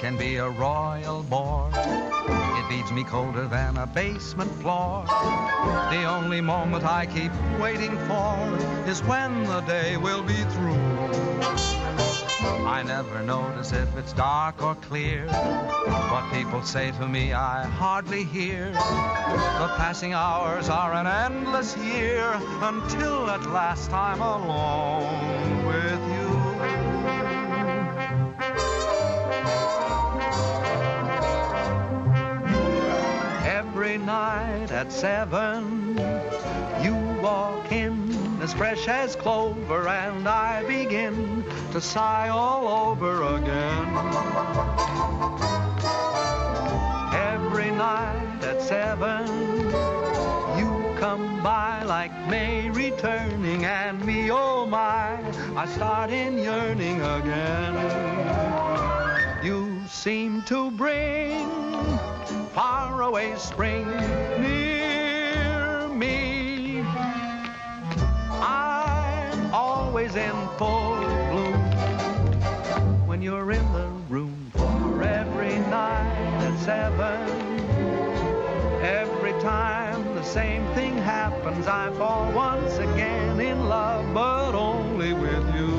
can be a royal bore. It leaves me colder than a basement floor. The only moment I keep waiting for is when the day will be through. I never notice if it's dark or clear. What people say to me I hardly hear. The passing hours are an endless year until at last I'm alone with you. Every night at 7, you walk in as fresh as clover, and I begin to sigh all over again. Every night at 7, you come by like May returning, and me, oh my, I start in yearning again. You seem to bring faraway spring near me. I'm always in full bloom when you're in the room. For every night at 7, every time the same thing happens, I fall once again in love, but only with you.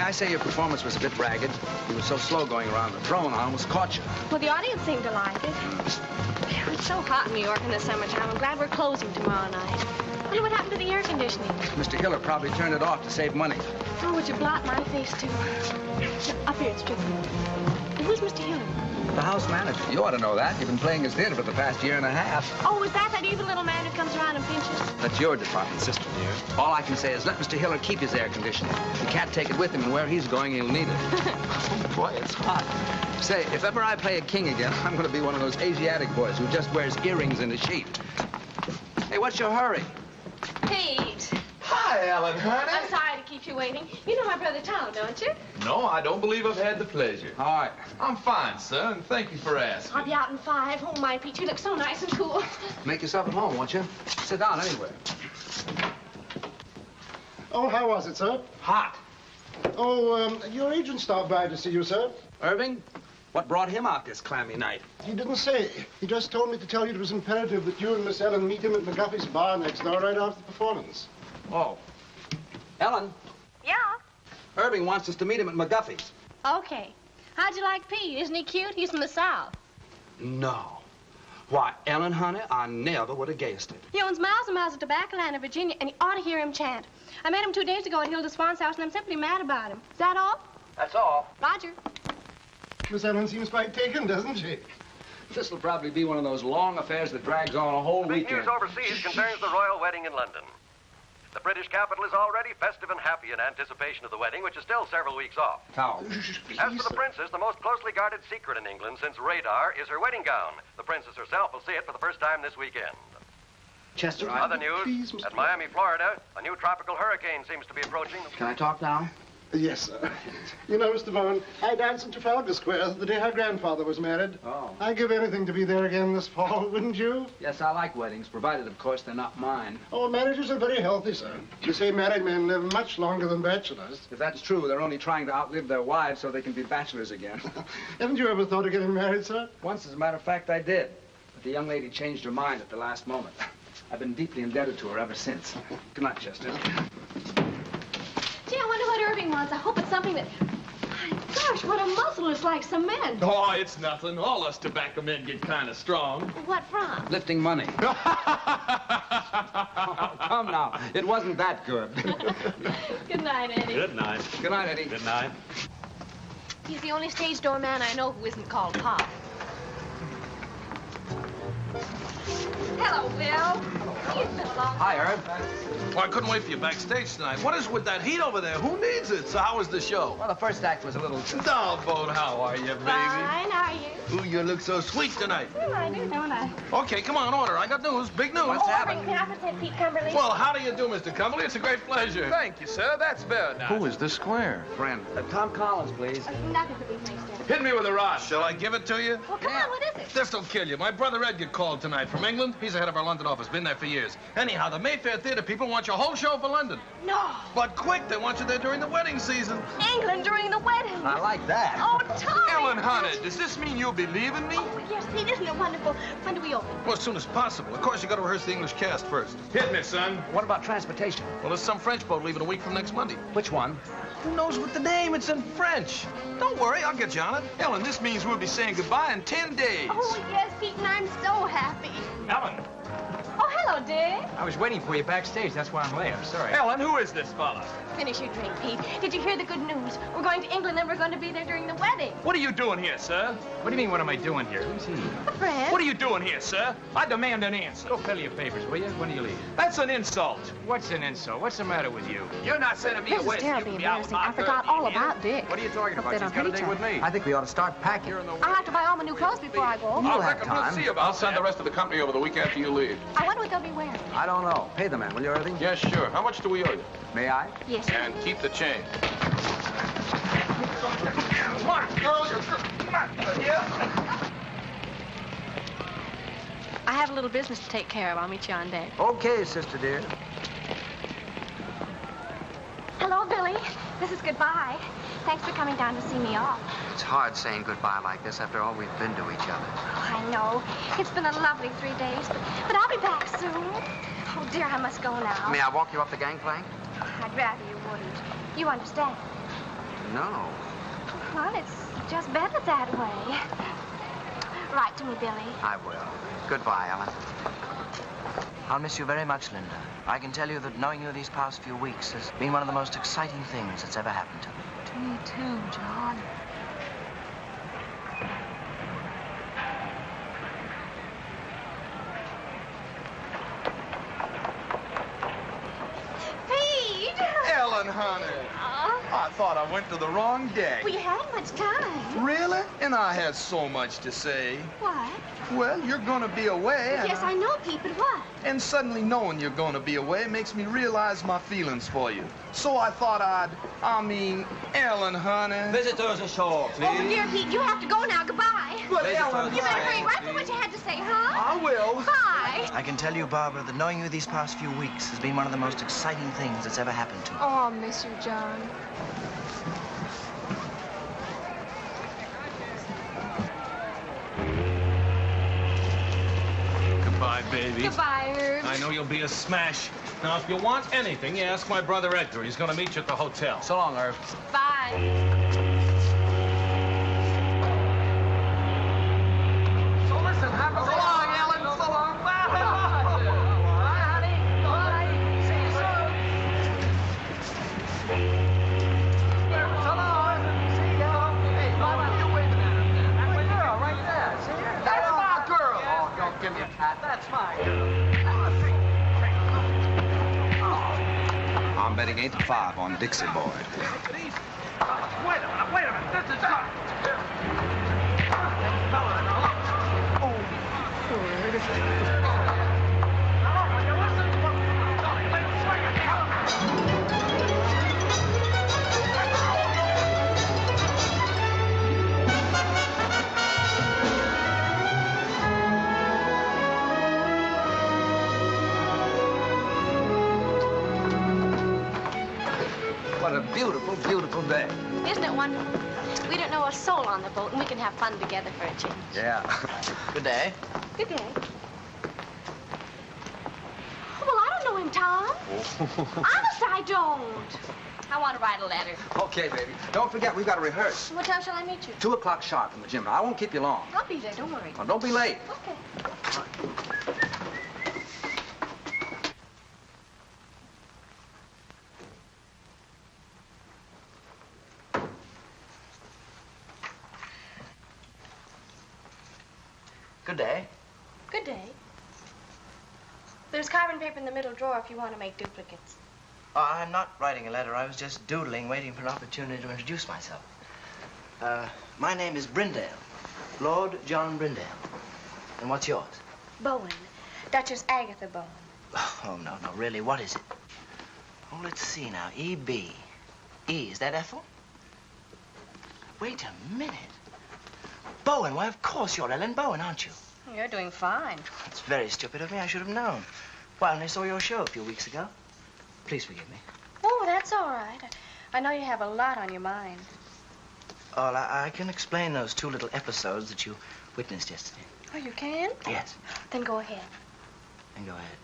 I say your performance was a bit ragged. You were so slow going around the throne, I almost caught you. Well, the audience seemed to like it. It's so hot in New York in the summertime. I'm glad we're closing tomorrow night. I wonder what happened to the air conditioning. Mr. Hiller probably turned it off to save money. Oh, would you blot my face, too? Up here, it's tricky. Who's Mr. Hiller? The house manager. You ought to know that. You've been playing his theater for the past year and a half. Oh, is that evil little man who comes around and pinches? That's your department, sister dear. All I can say is let Mr. Hiller keep his air conditioning. He can't take it with him, and where he's going, he'll need it. Oh, boy, it's hot. Say, if ever I play a king again, I'm going to be one of those Asiatic boys who just wears earrings in a sheet. Hey, what's your hurry? Pete. Hi, Ellen, honey. I'm sorry to keep you waiting. You know my brother Tom, don't you? No, I don't believe I've had the pleasure. All right. I'm fine, sir, and thank you for asking. I'll be out in 5. Oh, my, Pete, you look so nice and cool. Make yourself at home, won't you? Sit down anywhere. Oh, how was it, sir? Hot. Oh, your agent stopped by to see you, sir. Irving? What brought him out this clammy night? He didn't say. He just told me to tell you it was imperative that you and Miss Ellen meet him at McGuffey's bar next door right after the performance. Oh. Ellen? Yeah? Irving wants us to meet him at Why, Ellen, honey, I never would have guessed it. He owns miles and miles of tobacco land in Virginia, and you ought to hear him chant. I met him 2 days ago at Hilda Swan's house, and I'm simply mad about him. Is that all? That's all. Roger. Miss Ellen seems quite taken, doesn't she? This'll probably be one of those long affairs that drags on a whole Big weekend. news overseas concerns the royal wedding in London. The British capital is already festive and happy in anticipation of the wedding, which is still several weeks off. How? As for the princess, the most closely guarded secret in England since radar is her wedding gown. The princess herself will see it for the first time this weekend. Chester, Other news, Please, Mr. at Miami, Florida, a new tropical hurricane seems to be approaching. Can I talk now? Yes, sir. You know, Mr. Bowen, I danced in Trafalgar Square the day her grandfather was married. Oh. I'd give anything to be there again this fall, wouldn't you? Yes, I like weddings, provided, of course, they're not mine. Oh, marriages are very healthy, sir. You say married men live much longer than bachelors. If that's true, they're only trying to outlive their wives so they can be bachelors again. Haven't you ever thought of getting married, sir? Once, as a matter of fact, I did. But the young lady changed her mind at the last moment. I've been deeply indebted to her ever since. Good night, Chester. Gee, I wonder what Irving wants. I hope it's something that... My gosh, what a muscle. It's like cement. Oh, it's nothing. All us tobacco men get kind of strong. What from? Lifting money. Oh, come now. It wasn't that good. Good night, Eddie. Good night. Good night, Eddie. Good night. He's the only stage door man I know who isn't called Pop. Hello, Bill. It's been a long time. Hi, Herb. Well, I couldn't wait for you backstage tonight. What is with that heat over there? Who needs it? So how was the show? Well, the first act was a little... Doll boat, how are you, baby? Fine, how are you? Ooh, you look so sweet tonight. Well, I do, don't I? Okay, come on, order. I got news, big news. What's happening? Can I present Pete Cumberly? Well, how do you do, Mr. Cumberly? It's a great pleasure. Thank you, sir. That's better now. Who is this square? Friend. Tom Collins, please. Nothing to be nice to. Hit me with a rod. Shall I give it to you? Well, come on, what is it? This'll kill you. My brother Edgar called tonight from England. He's the head of our London office. Been there for years. Anyhow, the Mayfair Theater people want your whole show for London. No. But quick, they want you there during the wedding season. England during the wedding. I like that. Oh, Tommy. Ellen, honey, does this mean you'll be leaving me? Oh, yes, Pete, isn't it wonderful? When do we open? Well, as soon as possible. Of course, you got to rehearse the English cast first. Hit me, son. What about transportation? Well, there's some French boat leaving a week from next Monday. Which one? Who knows what the name? It's in French. Don't worry, I'll get you on it. Ellen, this means we'll be saying goodbye in 10 days. Oh, yes, Pete, and I'm so happy. Ellen. Oh, hello, Dick. I was waiting for you backstage. That's why I'm late. I'm sorry. Ellen, who is this fella? Finish your drink, Pete. Did you hear the good news? We're going to England and we're going to be there during the wedding. What are you doing here, sir? What do you mean, what am I doing here? Who's he? A friend. What are you doing here, sir? I demand an answer. Go fill your papers, will you? When do you leave? That's an insult. What's an insult? What's the matter with you? You're not sending me This away. is so you terribly can be out with embarrassing. my I forgot third all idiot. about Dick. What are you talking Hope about? they She's don't got a hate date each with other. me. I think we ought to start packing. I'll have to buy all my new clothes before I go. You'll I have reckon we'll time. see about I'll send that. the rest of the company over the week after you leave. I wonder what they'll be wearing. I don't know. Pay the man, will you, Irving? Yes, sure. How much do we owe you? May I? Yes. And keep the change. Come on, girl. Come on. Yeah. I have a little business to take care of. I'll meet you on deck. Okay, sister dear. Hello, Billy. This is goodbye. Thanks for coming down to see me off. It's hard saying goodbye like this after all we've been to each other. Oh, I know. It's been a lovely 3 days, but I'll be back soon. Oh, dear, I must go now. May I walk you up the gangplank? I'd rather you wouldn't. You understand? No. Well, it's just better that way. Write to me, Billy. I will. Goodbye, Ellen. I'll miss you very much, Linda. I can tell you that knowing you these past few weeks has been one of the most exciting things that's ever happened to me. To me, too, John. Pete! Ellen, honey. I thought I went to the wrong deck. We had much time. Really? And I had so much to say. What? Well, you're gonna be away. And Yes, I know, Pete, but what? And suddenly knowing you're gonna be away makes me realize my feelings for you. So I thought Ellen, honey. Visitors ashore, please. Oh, dear Pete, you have to go now. Goodbye. But Ellen, You better hurry right for what you had to say, huh? I will. Bye. I can tell you, Barbara, that knowing you these past few weeks has been one of the most exciting things that's ever happened to me. Oh, I'll miss you, John. Goodbye, baby. Goodbye, Herb. I know you'll be a smash. Now, if you want anything, you ask my brother Edgar. He's going to meet you at the hotel. So long, Irv. Bye. So listen, have a... So long, Ellen. betting 8-5 on Dixie Boy. Wait a minute. This is not... What a beautiful, beautiful day. Isn't it wonderful? We don't know a soul on the boat, and we can have fun together for a change. Yeah. Good day. Good day. Oh, well, I don't know him, Tom. Honest, I don't. I want to write a letter. Okay, baby. Don't forget, we've got to rehearse. What time shall I meet you? 2 o'clock sharp in the gym. Now, I won't keep you long. I'll be there, don't worry. Well, don't be late. Okay. Good day. Good day. There's carbon paper in the middle drawer if you want to make duplicates. Oh, I'm not writing a letter. I was just doodling, waiting for an opportunity to introduce myself. My name is Brindale. Lord John Brindale. And what's yours? Bowen. Duchess Agatha Bowen. Oh, no, really, what is it? Oh, let's see now. E.B. E, is that Ethel? Wait a minute. Bowen, why, of course you're Ellen Bowen, aren't you? You're doing fine. It's very stupid of me. I should have known. Well, I saw your show a few weeks ago. Please forgive me. Oh, that's all right. I know you have a lot on your mind. Oh, I can explain those 2 little episodes that you witnessed yesterday. Oh, you can? Yes. Then go ahead. Then go ahead.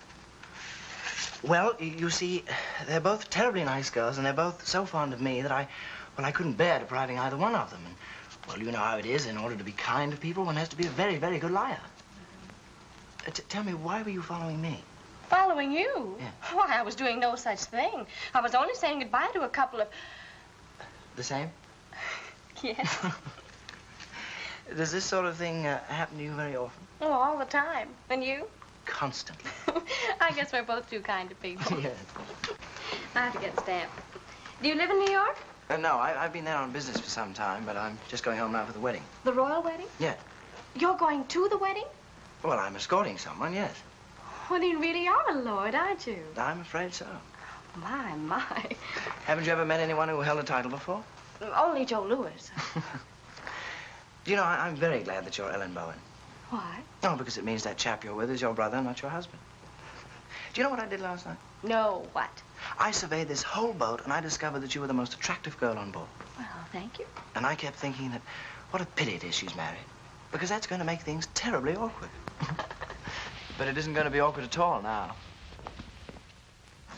Well, you see, they're both terribly nice girls, and they're both so fond of me that I couldn't bear depriving either one of them. And, well, you know how it is. In order to be kind to people, one has to be a very, very good liar. Tell me, why were you following me? Following you? Yeah. Why, I was doing no such thing. I was only saying goodbye to a couple of... The same? Yes. Does this sort of thing happen to you very often? Oh, all the time. And you? Constantly. I guess we're both too kind to people. Yes. I have to get stamped. Do you live in New York? No, I've been there on business for some time, but I'm just going home now for the wedding. The royal wedding? Yeah. You're going to the wedding? Well, I'm escorting someone, yes. Well, you really are a lord, aren't you? I'm afraid so. My. Haven't you ever met anyone who held a title before? Only Joe Louis. Do you know, I'm very glad that you're Ellen Bowen. Why? Oh, because it means that chap you're with is your brother, not your husband. Do you know what I did last night? No, what? I surveyed this whole boat, and I discovered that you were the most attractive girl on board. Well, thank you. And I kept thinking that what a pity it is she's married, because that's going to make things terribly awkward. But it isn't going to be awkward at all now.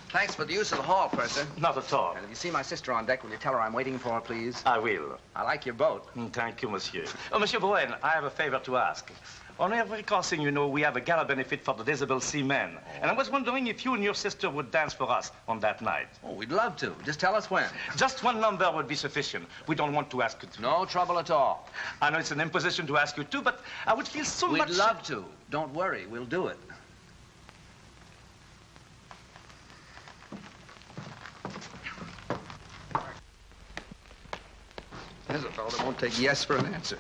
Thanks for the use of the hall, Purser. Not at all. And if you see my sister on deck, will you tell her I'm waiting for her, please? I will. I like your boat. Thank you, monsieur. Oh, Monsieur Bowen, I have a favor to ask. On every crossing, you know, we have a gala benefit for the disabled seamen. And I was wondering if you and your sister would dance for us on that night. Oh, we'd love to. Just tell us when. Just 1 number would be sufficient. We don't want to ask you to. No trouble at all. I know it's an imposition to ask you to, but I would feel so much... We'd love to. Don't worry. We'll do it. There's a fellow that won't take yes for an answer.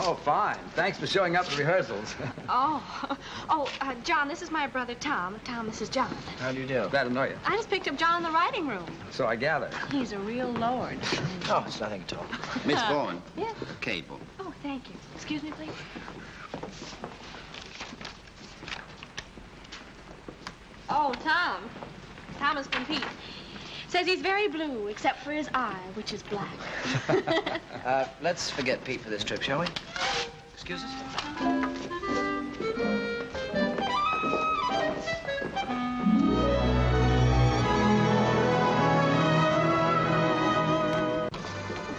Oh, fine. Thanks for showing up at rehearsals. John, this is my brother Tom. Tom, this is John. How do you do? Glad to know you. I just picked up John in the writing room. So I gather. He's a real lord. Oh, it's nothing at all. Miss Bowen. Yeah? A cable. Oh, thank you. Excuse me, please. Oh, Tom. Thomas from Pete. Says he's very blue, except for his eye, which is black. Let's forget Pete for this trip, shall we? Excuse us?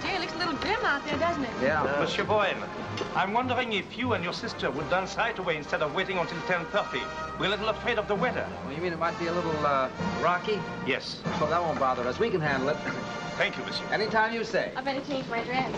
Gee, it looks a little grim out there, doesn't it? Yeah. Monsieur Bowen, I'm wondering if you and your sister would dance right away instead of waiting until 10:30. We're a little afraid of the weather. Well, you mean it might be a little, rocky? Yes. Oh, that won't bother us. We can handle it. Thank you, monsieur. Anytime you say. I better change my dress.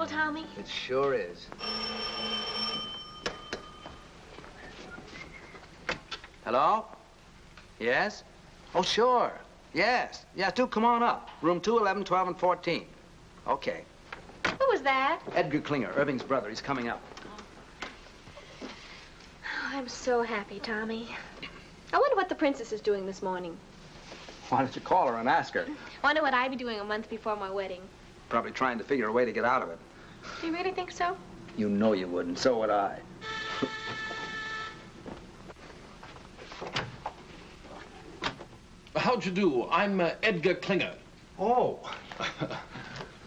trouble, Tommy? It sure is. Hello? Yes? Oh, sure. Yes. Yeah, do come on up. Room 2, 11, 12, and 14. Okay. Who was that? Edgar Klinger, Irving's brother. He's coming up. Oh, I'm so happy, Tommy. I wonder what the princess is doing this morning. Why don't you call her and ask her? Wonder what I'd be doing a month before my wedding. Probably trying to figure a way to get out of it. Do you really think so? You know you would, and so would I. How'd you do? I'm Edgar Klinger. Oh.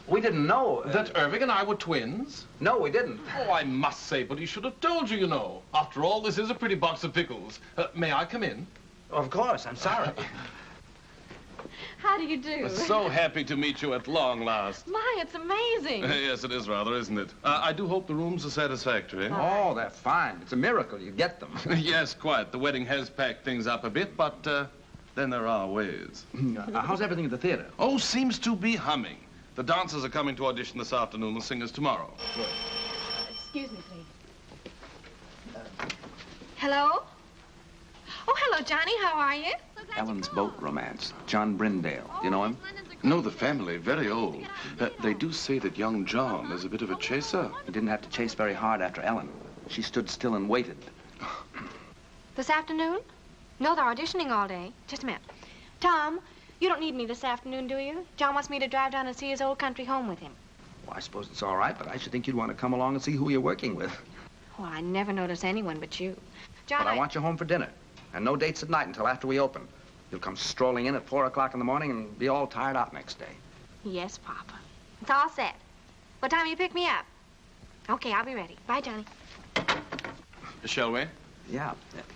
We didn't know. That Irving and I were twins? No, we didn't. Oh, I must say, but he should have told you, you know. After all, this is a pretty box of pickles. May I come in? Of course, I'm sorry. How do you do? So happy to meet you at long last. My, it's amazing. Yes, it is rather, isn't it? I do hope the rooms are satisfactory. Oh, they're fine. It's a miracle you get them. Yes, quite. The wedding has packed things up a bit, but then there are ways. How's everything at the theater? Oh, seems to be humming. The dancers are coming to audition this afternoon, the singers tomorrow. Good. Excuse me, please. Hello? Oh, hello, Johnny. How are you? Ellen's boat romance. John Brindale. Do you know him? No, the family, very old. They do say that young John is a bit of a chaser. He didn't have to chase very hard after Ellen. She stood still and waited. This afternoon? No, they're auditioning all day. Just a minute. Tom, you don't need me this afternoon, do you? John wants me to drive down and see his old country home with him. Well, I suppose it's all right, but I should think you'd want to come along and see who you're working with. Oh, I never notice anyone but you. John, But I want you home for dinner. And no dates at night until after we open. You'll come strolling in at 4 o'clock in the morning and be all tired out next day. Yes, Papa. It's all set. What time will you pick me up? Okay, I'll be ready. Bye, Johnny. Shall we? Yeah.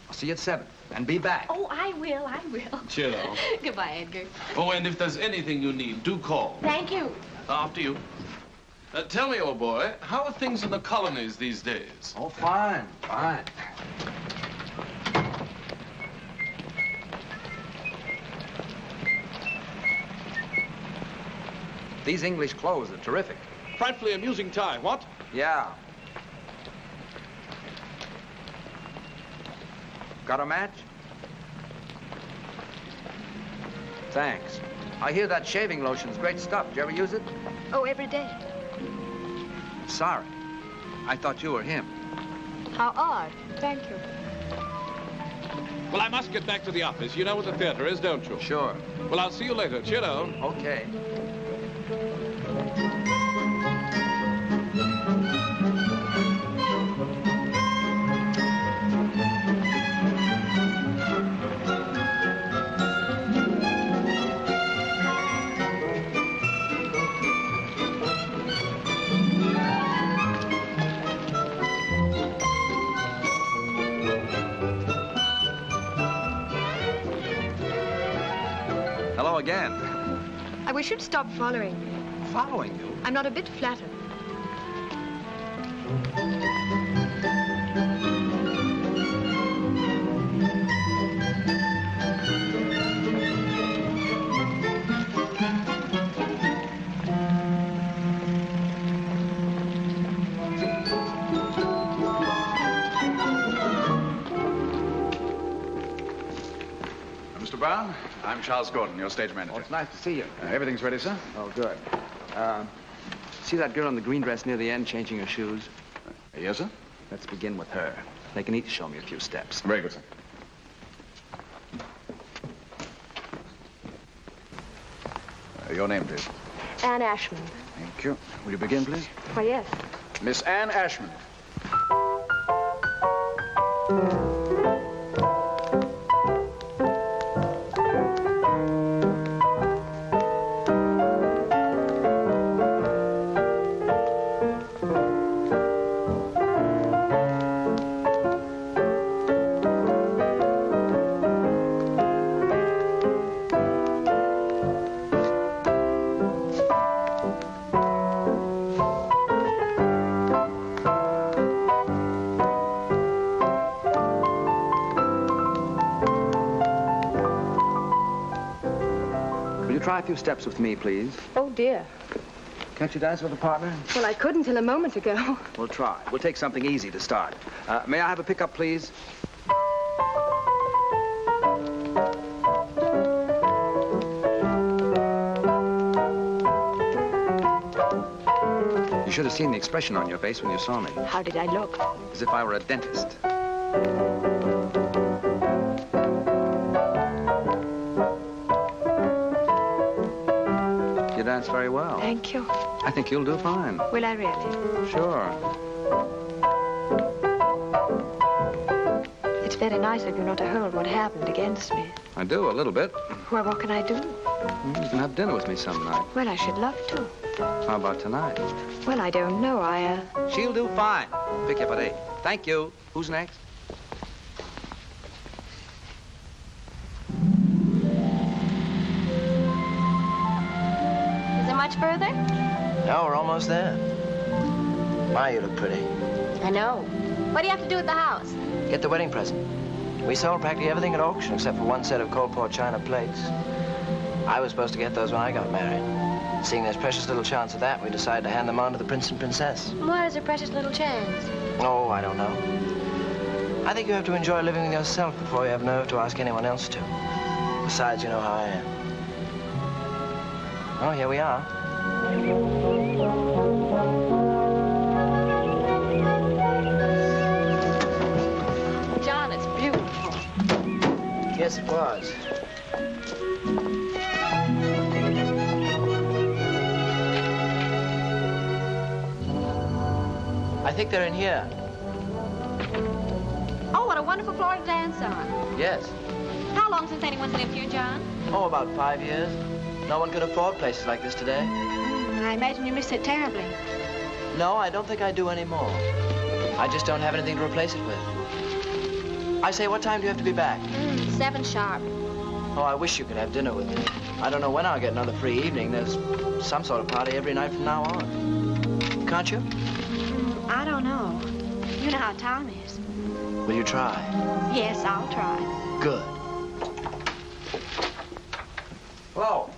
I'll see you at 7. And be back. Oh, I will. I will. Cheerio. Goodbye, Edgar. Oh, and if there's anything you need, do call. Thank you. After you. Tell me, old boy, how are things in the colonies these days? Oh, fine. Fine. These English clothes are terrific. Frightfully amusing tie, what? Yeah. Got a match? Thanks. I hear that shaving lotion's great stuff. Did you ever use it? Oh, every day. Sorry. I thought you were him. How odd. Thank you. Well, I must get back to the office. You know what the theater is, don't you? Sure. Well, I'll see you later. Cheerio. Okay. Hello again. I wish you'd stop following me. Following you? I'm not a bit flattered. Mr. Brown, I'm Charles Gordon, your stage manager. Oh, it's nice to see you. Everything's ready, sir? Oh, good. See that girl in the green dress near the end changing her shoes? Yes, sir? Let's begin with her. They can each show me a few steps. Very good, sir. Your name, please. Anne Ashmond. Thank you. Will you begin, please? Why, yes. Miss Anne Ashmond. Try a few steps with me, please. Oh, dear. Can't you dance with a partner? Well, I couldn't till a moment ago. We'll try. We'll take something easy to start. May I have a pickup, please? You should have seen the expression on your face when you saw me. How did I look? As if I were a dentist. You dance very well. Thank you. I think you'll do fine. Will I really? Sure. It's very nice of you not to hold what happened against me. I do, a little bit. Well, what can I do? You can have dinner with me some night. Well, I should love to. How about tonight? Well, I don't know. She'll do fine. Pick you up at 8. Thank you. Who's next? Is it much further? No, we're almost there. My, you look pretty. I know. What do you have to do at the house? Get the wedding present. We sold practically everything at auction except for one set of cold pour china plates. I was supposed to get those when I got married. Seeing there's precious little chance of that, we decided to hand them on to the prince and princess. What is a precious little chance? Oh, I don't know. I think you have to enjoy living with yourself before you have nerve to ask anyone else to. Besides, you know how I am. Oh, here we are. John, it's beautiful. Yes, it was. I think they're in here. Oh, what a wonderful floor to dance on. Yes. How long since anyone's lived here, John? Oh, about 5 years. No one could afford places like this today. I imagine you miss it terribly. No, I don't think I do anymore. I just don't have anything to replace it with. I say, what time do you have to be back? 7 sharp. Oh, I wish you could have dinner with me. I don't know when I'll get another free evening. There's some sort of party every night from now on. Can't you? I don't know. You know how Tom is. Will you try? Yes, I'll try. Good. Hello.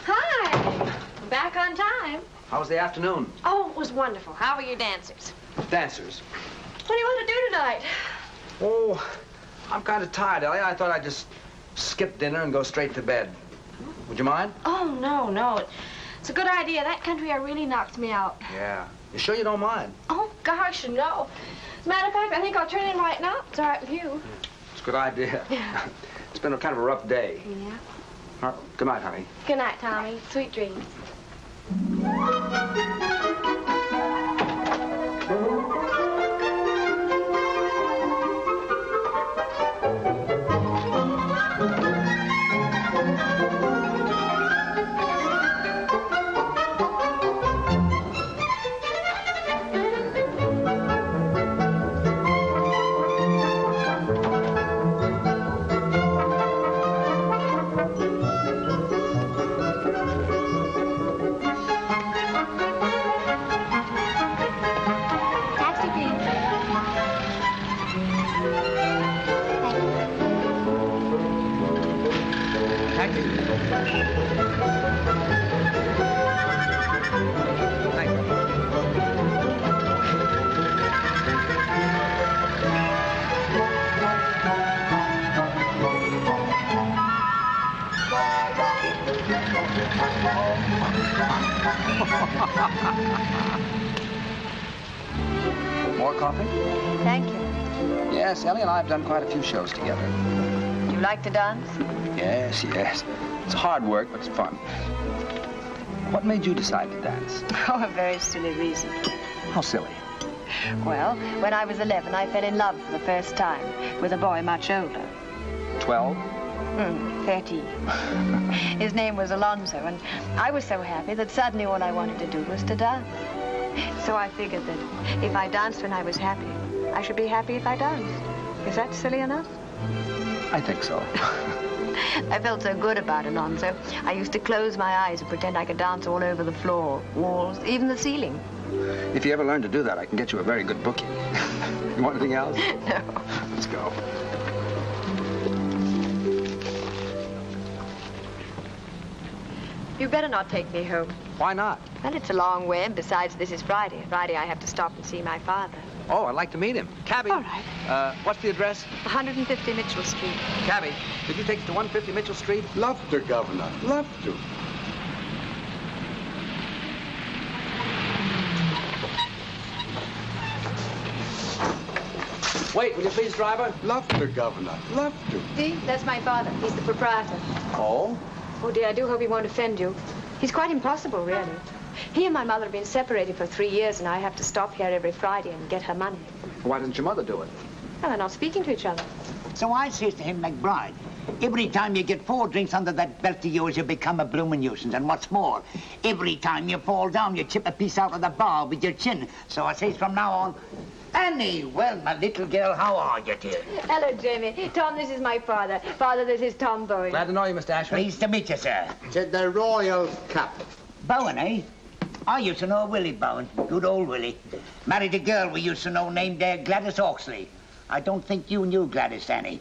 Hi. Back on time. How was the afternoon? Oh, it was wonderful. How were your dancers? Dancers. What do you want to do tonight? Oh, I'm kind of tired, Ellie. I thought I'd just skip dinner and go straight to bed. Would you mind? Oh, no. It's a good idea. That country air really knocks me out. Yeah. You sure you don't mind? Oh, gosh, no. As a matter of fact, I think I'll turn in right now. It's all right with you. It's a good idea. Yeah. It's been a kind of a rough day. Yeah. All right, good night, honey. Good night, Tommy. Sweet dreams. More coffee? Thank you. Yes, Ellie and I have done quite a few shows together. Do you like to dance? Yes. It's hard work, but it's fun. What made you decide to dance? Oh, a very silly reason. How silly. Well, when I was 11, I fell in love for the first time with a boy much older. 12? 13. His name was Alonzo, and I was so happy that suddenly all I wanted to do was to dance. So I figured that if I danced when I was happy, I should be happy if I danced. Is that silly enough? I think so. I felt so good about Alonzo. I used to close my eyes and pretend I could dance all over the floor, walls, even the ceiling. If you ever learn to do that, I can get you a very good booking. You want anything else? No. Let's go. You better not take me home. Why not? Well, it's a long way, and besides, this is Friday. Friday, I have to stop and see my father. Oh, I'd like to meet him. Cabby. All right. What's the address? 150 Mitchell Street. Cabby, did you take us to 150 Mitchell Street? Love to, Governor. Love to. Wait, will you please, driver? Love to, Governor. Love to. See, that's my father. He's the proprietor. Oh? Oh, dear, I do hope he won't offend you. He's quite impossible, really. He and my mother have been separated for 3 years, and I have to stop here every Friday and get her money. Why didn't your mother do it? Well, they're not speaking to each other. So I says to him, McBride, every time you get 4 drinks under that belt of yours, you become a bloomin' nuisance. And what's more, every time you fall down, you chip a piece out of the bar with your chin. So I says from now on, Annie, well, my little girl, how are you, dear? Hello, Jamie. Tom, this is my father. Father, this is Tom Bowen. Glad to know you, Mr. Ashmond. Pleased to meet you, sir. Said the royal cap. Bowen, eh? I used to know Willie Bowen. Good old Willie. Married a girl we used to know named Gladys Oxley. I don't think you knew Gladys, Annie.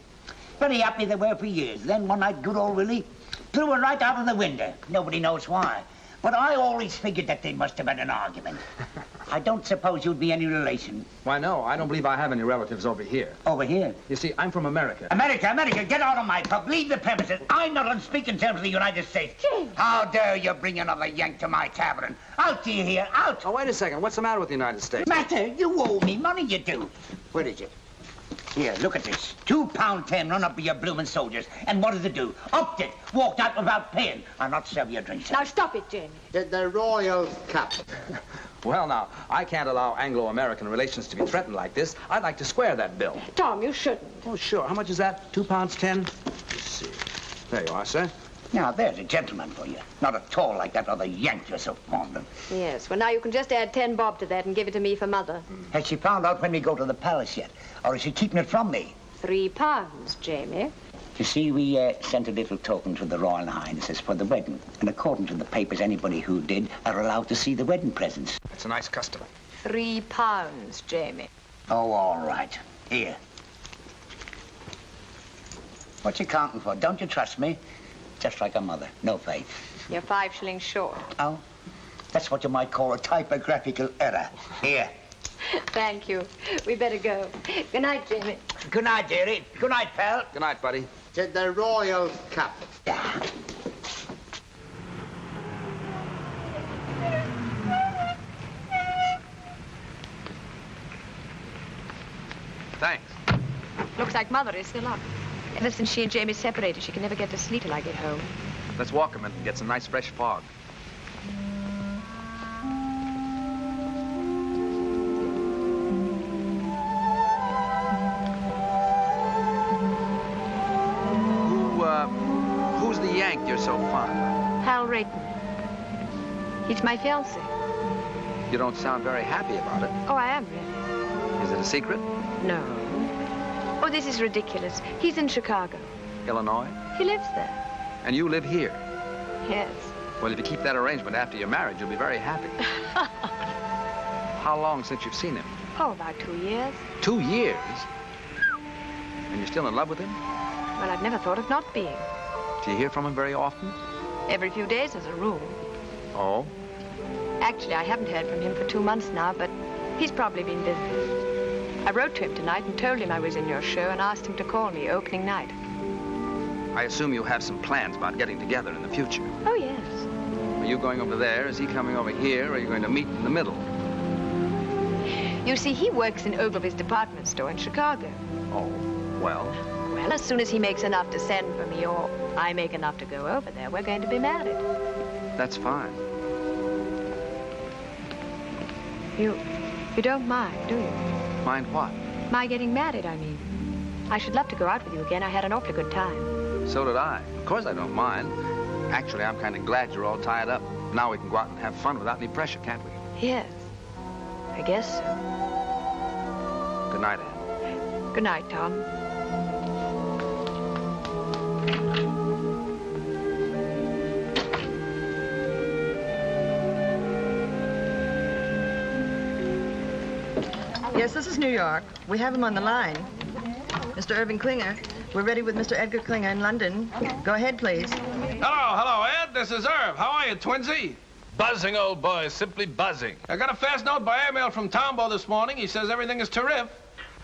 Very happy they were for years. Then one night, good old Willie threw her right out of the window. Nobody knows why. But I always figured that they must have had an argument. I don't suppose you'd be any relation. Why, no. I don't believe I have any relatives over here. Over here? You see, I'm from America. America, get out of my pub. Leave the premises. I'm not on speaking terms with the United States. James. How dare you bring another Yank to my tavern? Out, do you hear? Out. Oh, wait a second. What's the matter with the United States? Matter? You owe me money, you do. Where is it? Here, look at this. £2.10 run up with your bloomin' soldiers. And what did it do? Upped it. Walked out without paying. I'll not serve your drinks. Now, stop it, Jamie. Said the royal cap. Well, now, I can't allow Anglo-American relations to be threatened like this. I'd like to square that bill. Tom, you shouldn't. Oh, sure. How much is that? £2.10? Let's see. There you are, sir. Now, there's a gentleman for you. Not at all like that other Yank you're so fond of. Yes, well, now you can just add 10 bob to that and give it to me for Mother. Has she found out when we go to the palace yet? Or is she keeping it from me? £3, Jamie. You see, we sent a little token to the Royal Highnesses for the wedding. And according to the papers, anybody who did are allowed to see the wedding presents. That's a nice custom. £3, Jamie. Oh, all right. Here. What you counting for? Don't you trust me? Just like a mother. No faith. You're 5 shillings short. Oh? That's what you might call a typographical error. Here. Thank you. We better go. Good night, Jamie. Good night, dearie. Good night, pal. Good night, buddy. Said the royal cap. Yeah. Thanks. Looks like Mother is still up. Ever since she and Jamie separated, she can never get to sleep till I get home. Let's walk him and get some nice fresh fog. Who's the Yank you're so fond of? Hal Rayton. He's my fiancé. You don't sound very happy about it. Oh, I am, really. Is it a secret? No. Oh, this is ridiculous. He's in Chicago. Illinois? He lives there. And you live here? Yes. Well, if you keep that arrangement after your marriage, you'll be very happy. How long since you've seen him? Oh, about 2 years. 2 years? And you're still in love with him? Well, I've never thought of not being. Do you hear from him very often? Every few days, as a rule. Oh? Actually, I haven't heard from him for 2 months now, but he's probably been busy. I wrote to him tonight and told him I was in your show and asked him to call me opening night. I assume you have some plans about getting together in the future. Oh, yes. Are you going over there? Is he coming over here? Or are you going to meet in the middle? You see, he works in Ogilvy's department store in Chicago. Oh, well? Well, as soon as he makes enough to send for me, or I make enough to go over there, we're going to be married. That's fine. You don't mind, do you? Mind what? My getting married, I mean. I should love to go out with you again. I had an awfully good time. So did I. Of course I don't mind. Actually, I'm kind of glad you're all tied up. Now we can go out and have fun without any pressure, can't we? Yes. I guess so. Good night, Anne. Good night, Tom. Yes, this is New York. We have him on the line. Mr. Irving Klinger. We're ready with Mr. Edgar Klinger in London. Go ahead, please. Hello, Ed. Mrs. Irv. How are you, twinsy? Buzzing, old boy, simply buzzing. I got a fast note by airmail from Tombo this morning. He says everything is terrific.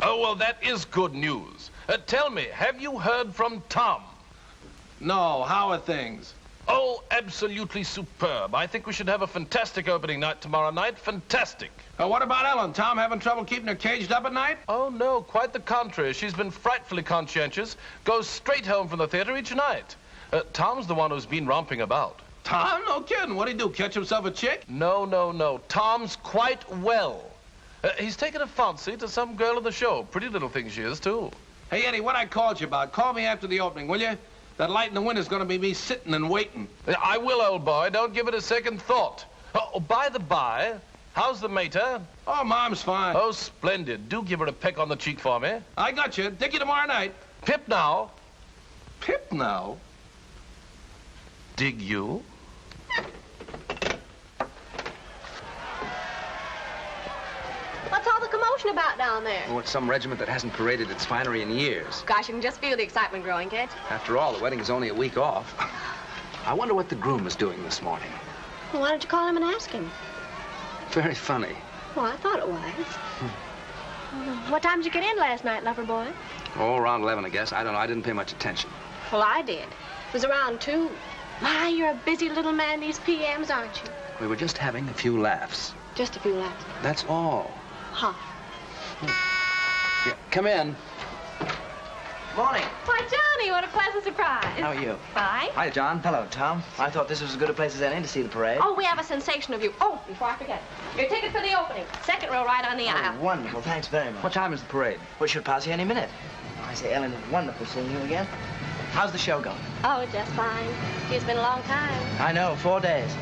Oh, well, that is good news. Tell me, have you heard from Tom? No, how are things? Oh, absolutely superb. I think we should have a fantastic opening night tomorrow night. Fantastic. What about Ellen? Tom having trouble keeping her caged up at night? Oh, no, quite the contrary. She's been frightfully conscientious. Goes straight home from the theater each night. Tom's the one who's been romping about. Tom? No kidding. What'd he do, catch himself a chick? No. Tom's quite well. He's taken a fancy to some girl in the show. Pretty little thing she is, too. Hey, Eddie, what I called you about, call me after the opening, will you? That light in the window's gonna be me sitting and waiting. I will, old boy. Don't give it a second thought. Oh, by the by, how's the mater? Oh, Mom's fine. Oh, splendid. Do give her a peck on the cheek for me. I got you. Dig you tomorrow night. Pip now. Pip now? Dig you? What's all the commotion about down there? Oh, it's some regiment that hasn't paraded its finery in years. Gosh, you can just feel the excitement growing, can't you? After all, the wedding is only a week off. I wonder what the groom is doing this morning. Well, why don't you call him and ask him? Very funny. Well, I thought it was. What time did you get in last night, lover boy? Oh, around 11, I guess. I don't know. I didn't pay much attention. Well, I did. It was around 2. My, you're a busy little man these PMs, aren't you? We were just having a few laughs. Just a few laughs. That's all. Huh. Yeah, come in. Morning. Why, Johnny, what a pleasant surprise. How are you? Fine. Hi, John. Hello, Tom. I thought this was as good a place as any to see the parade. Oh, we have a sensation of you. Oh, before I forget, your ticket for the opening. Second row right on the aisle. Wonderful. Thanks very much. What time is the parade? We should pass you any minute. I say, Ellen, it's wonderful seeing you again. How's the show going? Oh, just fine. It's been a long time. I know, 4 days.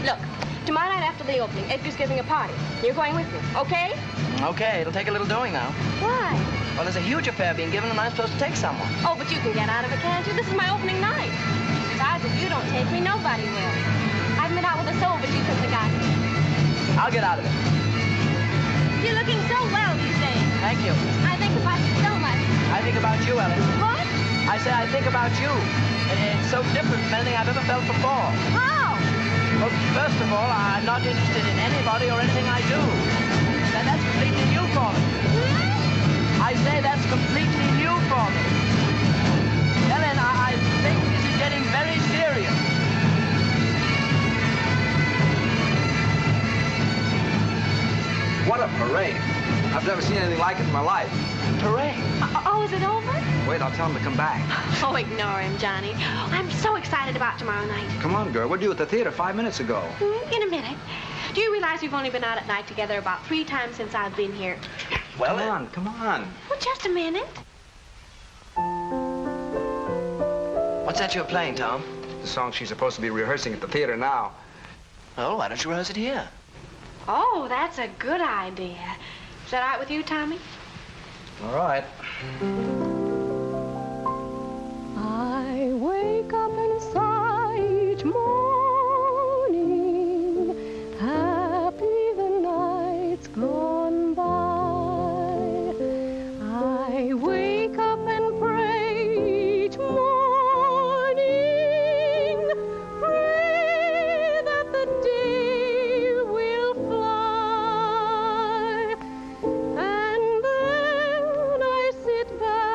Look, tomorrow night after the opening, Edgar's giving a party. You're going with me, okay? Okay, it'll take a little doing now. Why? Well, there's a huge affair being given, and I'm supposed to take someone. Oh, but you can get out of it, can't you? This is my opening night. Besides, if you don't take me, nobody will. I've been out with a soul, but you couldn't have got me. I'll get out of it. You're looking so well these days. Thank you. I think about you so much. I think about you, Ellen. What? I say I think about you. It's so different from anything I've ever felt before. How? Well, first of all, I'm not interested in anybody or anything I do. That's completely new for me. I say that's completely new for me. Ellen, I think this is getting very serious. What a parade. I've never seen anything like it in my life. Parade? Oh, is it over? Wait, I'll tell him to come back. Oh, ignore him, Johnny. I'm so excited about tomorrow night. Come on, girl. We're due at the theater 5 minutes ago. In a minute. Do you realize we've only been out at night together about 3 times since I've been here? Well, come on. Well, just a minute. What's that you're playing, Tom? The song she's supposed to be rehearsing at the theater now. Oh, why don't you rehearse it here? Oh, that's a good idea. Is that all right with you, Tommy? All right. I wake up inside each morning, happy the night's gone by. I wake up and pray each morning, pray that the day will fly, and then I sit back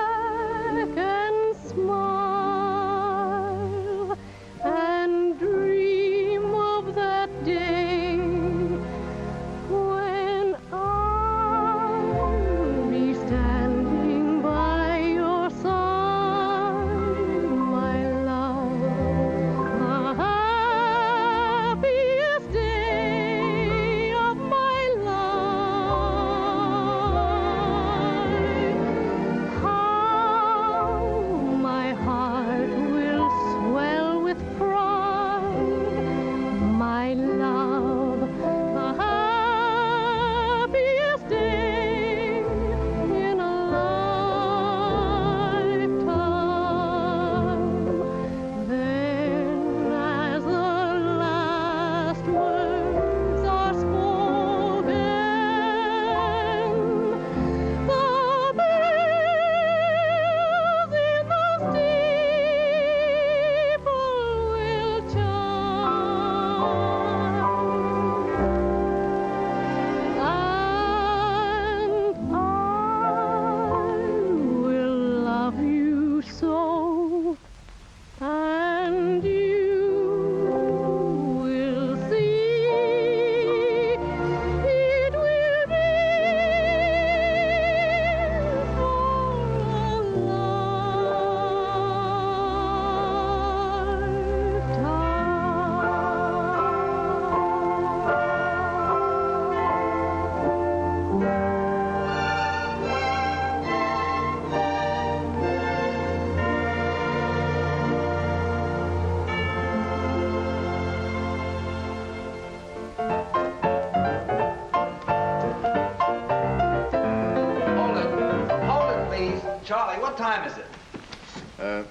Charlie, what time is it?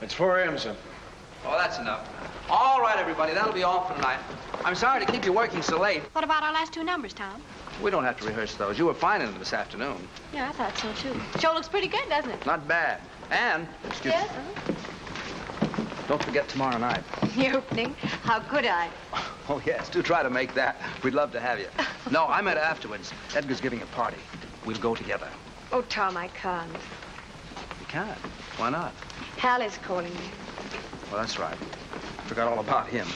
It's 4 a.m., sir. Oh, that's enough. All right, everybody, that'll be all for tonight. I'm sorry to keep you working so late. What about our last two numbers, Tom? We don't have to rehearse those. You were fine in them this afternoon. Yeah, I thought so, too. Show looks pretty good, doesn't it? Not bad. And, excuse me, don't forget tomorrow night. The opening? How could I? Oh, yes, do try to make that. We'd love to have you. No, I meant afterwards. Edgar's giving a party. We'll go together. Oh, Tom, I can't. You can't? Why not? Hal is calling me. Well, that's right. Forgot all about him.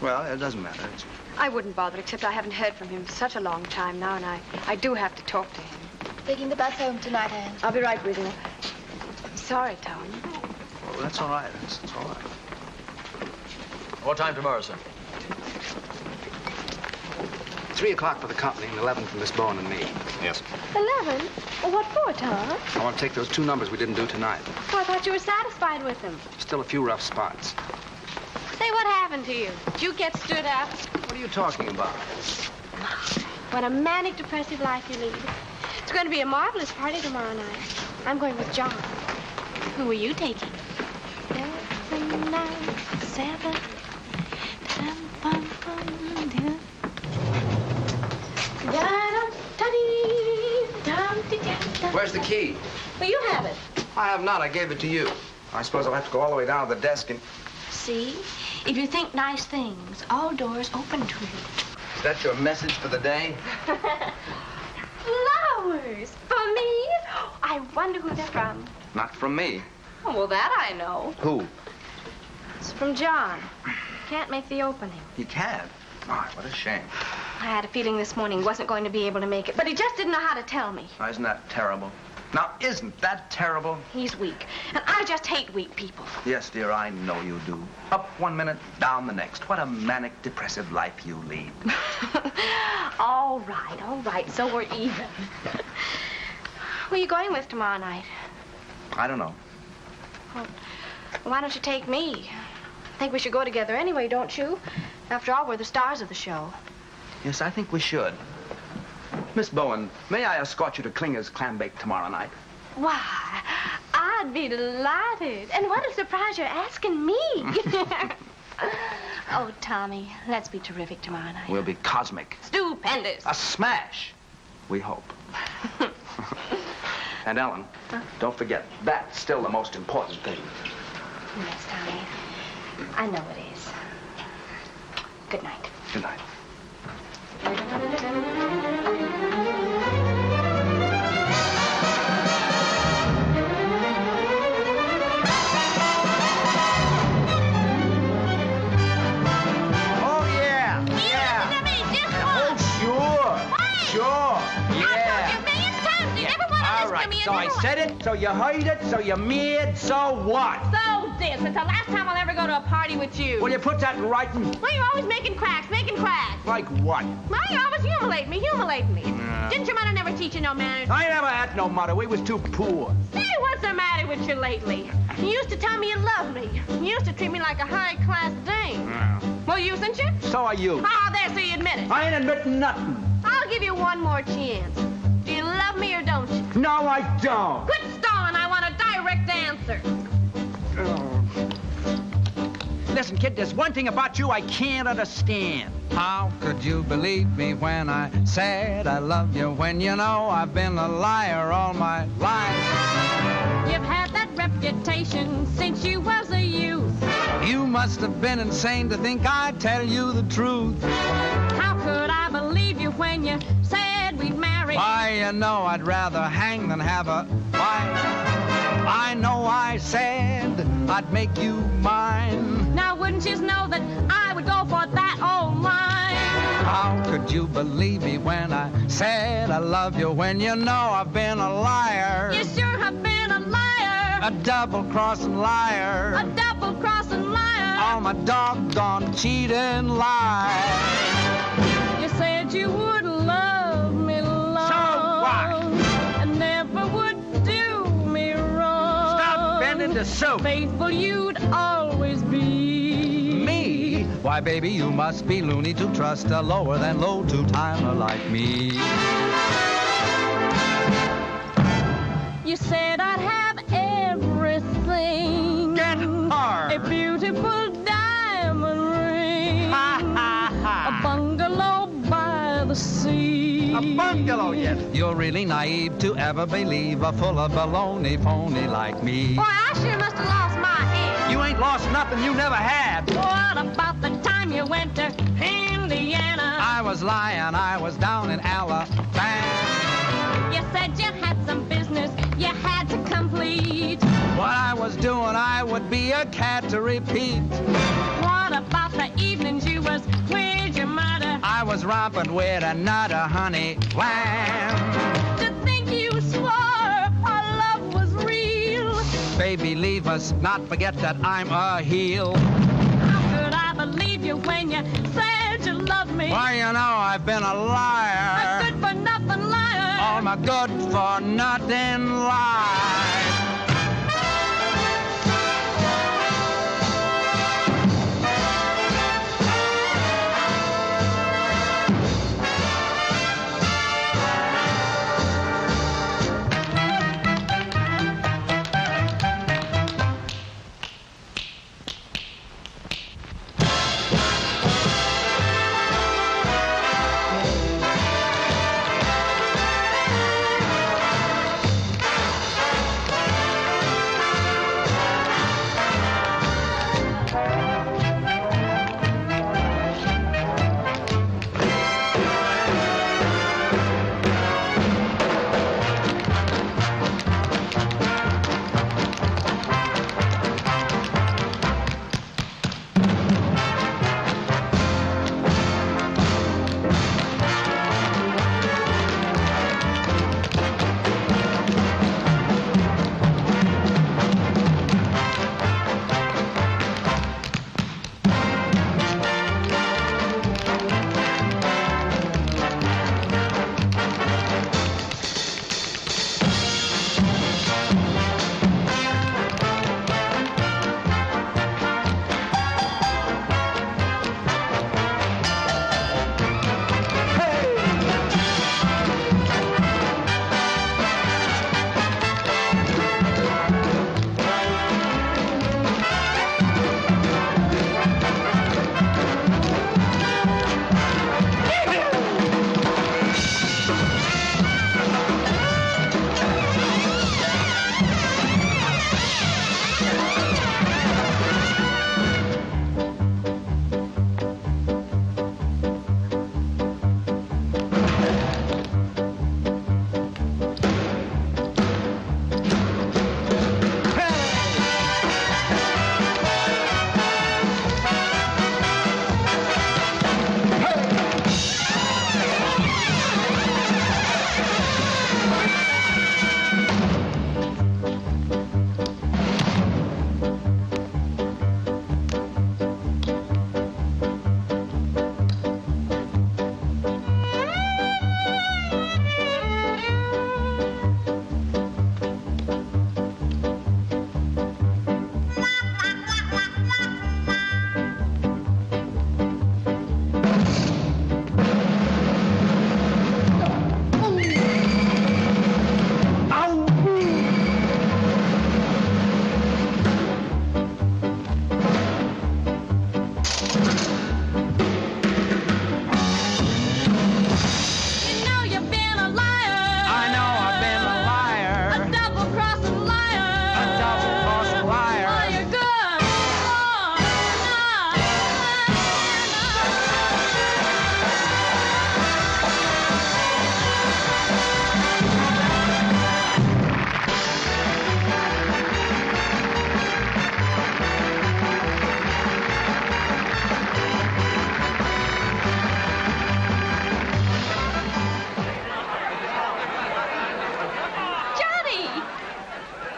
Well, it doesn't matter. I wouldn't bother, except I haven't heard from him for such a long time now, and I do have to talk to him. Taking the bus home tonight, Anne. I'll be right with you. I'm sorry, Tom. Oh, that's all right. That's all right. What time tomorrow, sir? 3 o'clock for the company and 11 for Miss Bowen and me. Yes. 11? Well, what for, Tom? I want to take those 2 numbers we didn't do tonight. Oh, I thought you were satisfied with them. Still a few rough spots. Say, what happened to you? Did you get stood up? What are you talking about? What a manic, depressive life you lead. It's going to be a marvelous party tomorrow night. I'm going with John. Who are you taking? 7, 9, 7. Where's the key? Well, you have it. I have not. I gave it to you. I suppose I'll have to go all the way down to the desk and... See? If you think nice things, all doors open to you. Is that your message for the day? Flowers for me? I wonder who they're from. Not from me. Oh, well, that I know. Who? It's from John. Can't make the opening. He can't? My, what a shame. I had a feeling this morning he wasn't going to be able to make it, but he just didn't know how to tell me. Now, isn't that terrible? Now, isn't that terrible? He's weak, and I just hate weak people. Yes, dear, I know you do. Up 1 minute, down the next. What a manic, depressive life you lead. All right, so we're even. Who are you going with tomorrow night? I don't know. Well, why don't you take me? I think we should go together anyway, don't you? After all, we're the stars of the show. Yes, I think we should. Miss Bowen, may I escort you to Klinger's Clam Bake tomorrow night? Why, I'd be delighted. And what a surprise you're asking me. Oh, Tommy, let's be terrific tomorrow night. We'll be cosmic. Stupendous. A smash, we hope. And Ellen, don't forget, that's still the most important thing. Yes, Tommy. I know it is. Good night. Good night. Oh, yeah. Yeah. Oh, sure. Sure. Yeah. All right, so I said it, so you heard it, so you're mad, so what? So this. It's the last time I'll ever go to a party with you. Will you put that in writing? Well, you're always making cracks. Like what? Well, you always humiliate me. Didn't your mother never teach you no manners? I never had no mother. We was too poor. Say, what's the matter with you lately? You used to tell me you loved me. You used to treat me like a high-class dame. Well, usen't you? So are you. Oh, there, so you admit it. I ain't admitting nothing. I'll give you one more chance. Do you love me or don't you? No, I don't. Quit stalling. I want a direct answer. Listen, kid, there's one thing about you I can't understand. How could you believe me when I said I love you, when you know I've been a liar all my life? You've had that reputation since you was a youth. You must have been insane to think I'd tell you the truth. How could I believe you when you said we'd marry? Why, you know I'd rather hang than have a wife. I know I said I'd make you mine. Now, wouldn't you know that I would go for that old line? How could you believe me when I said I love you, when you know I've been a liar? You sure have been a liar. A double-crossing liar. A double-crossing liar. Oh, my doggone cheating lie. You said you would love me long. So what? And never would do me wrong. Stop bending the soup. Faithful you'd always be. Me? Why, baby, you must be loony to trust a lower than low two-timer like me. You said I'd have beautiful diamond ring. A bungalow by the sea. A bungalow, yes. You're really naive to ever believe a full of baloney phony like me. Boy, I sure must have lost my head. You ain't lost nothing you never had. What about the time you went to Indiana? I was lying, I was down in Alabama. You said you had some business you had to complete. What I was doing, I would be a cat to repeat. What about the evenings you was with your mother? I was romping with another honey lamb. To think you swore our love was real. Baby, leave us, not forget that I'm a heel. How could I believe you when you said you loved me? Well, you know, I've been a liar. A good-for-nothing liar. All my good-for-nothing lies.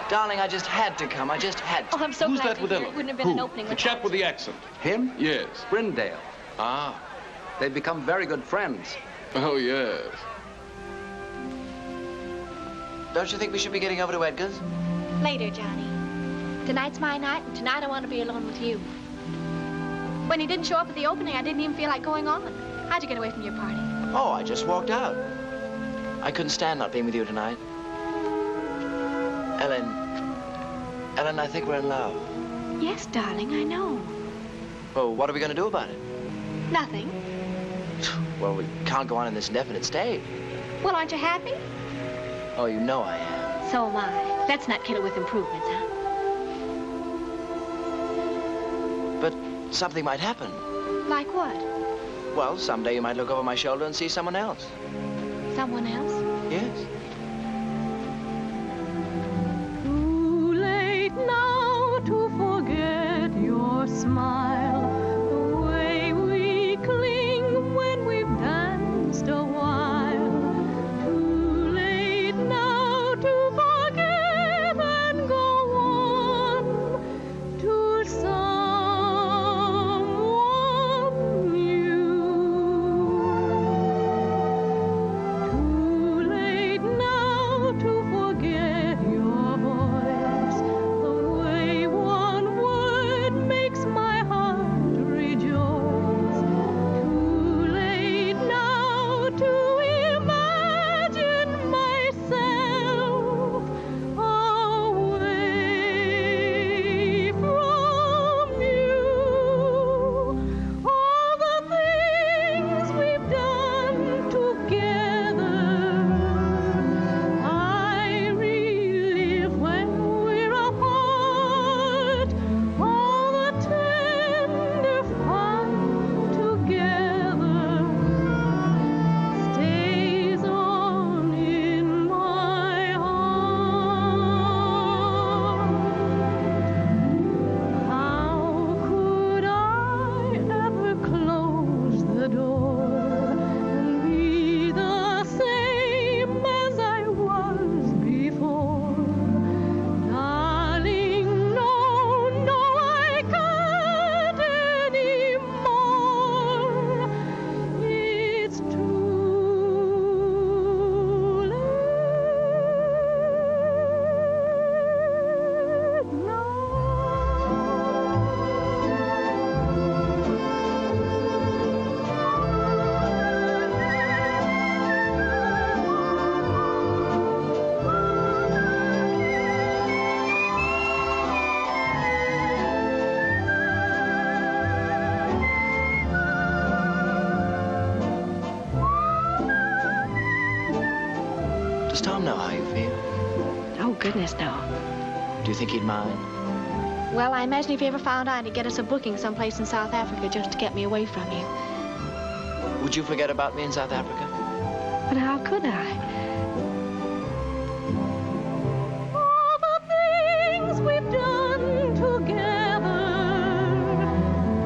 Darling, I just had to come. I just had to. Oh, I'm so Who's glad that with to hear Ellen? it wouldn't have been an opening The without chap with the accent. Him? Yes. Brindale. Ah. They've become very good friends. Oh, yes. Don't you think we should be getting over to Edgar's? Later, Johnny. Tonight's my night, and tonight I want to be alone with you. When he didn't show up at the opening, I didn't even feel like going on. How'd you get away from your party? Oh, I just walked out. I couldn't stand not being with you tonight. Ellen, I think we're in love. Yes, darling, I know. Well, what are we going to do about it? Nothing. Well, we can't go on in this indefinite state. Well, aren't you happy? Oh, you know I am. So am I. Let's not kid her with improvements, huh? But something might happen. Like what? Well, someday you might look over my shoulder and see someone else. Someone else? Yes. Too late now to forget your smile. The way we cling when we've danced a while. Too late now to forgive and go on to someone new. Too late now to forget your voice. The way one word makes my heart rejoice. Too late now to imagine myself away from you. All the things we've done together, I relive when we're apart. All the tender fun together stays on in my heart. How could I ever close the door and be the same as I was before? Darling, no, no, I can't anymore. It's too late now. Does Tom know how you feel? Oh, goodness, no. Do you think he'd mind? Well, I imagine if he ever found out, he'd get us a booking someplace in South Africa just to get me away from you. Would you forget about me in South Africa? But how could I? All the things we've done together,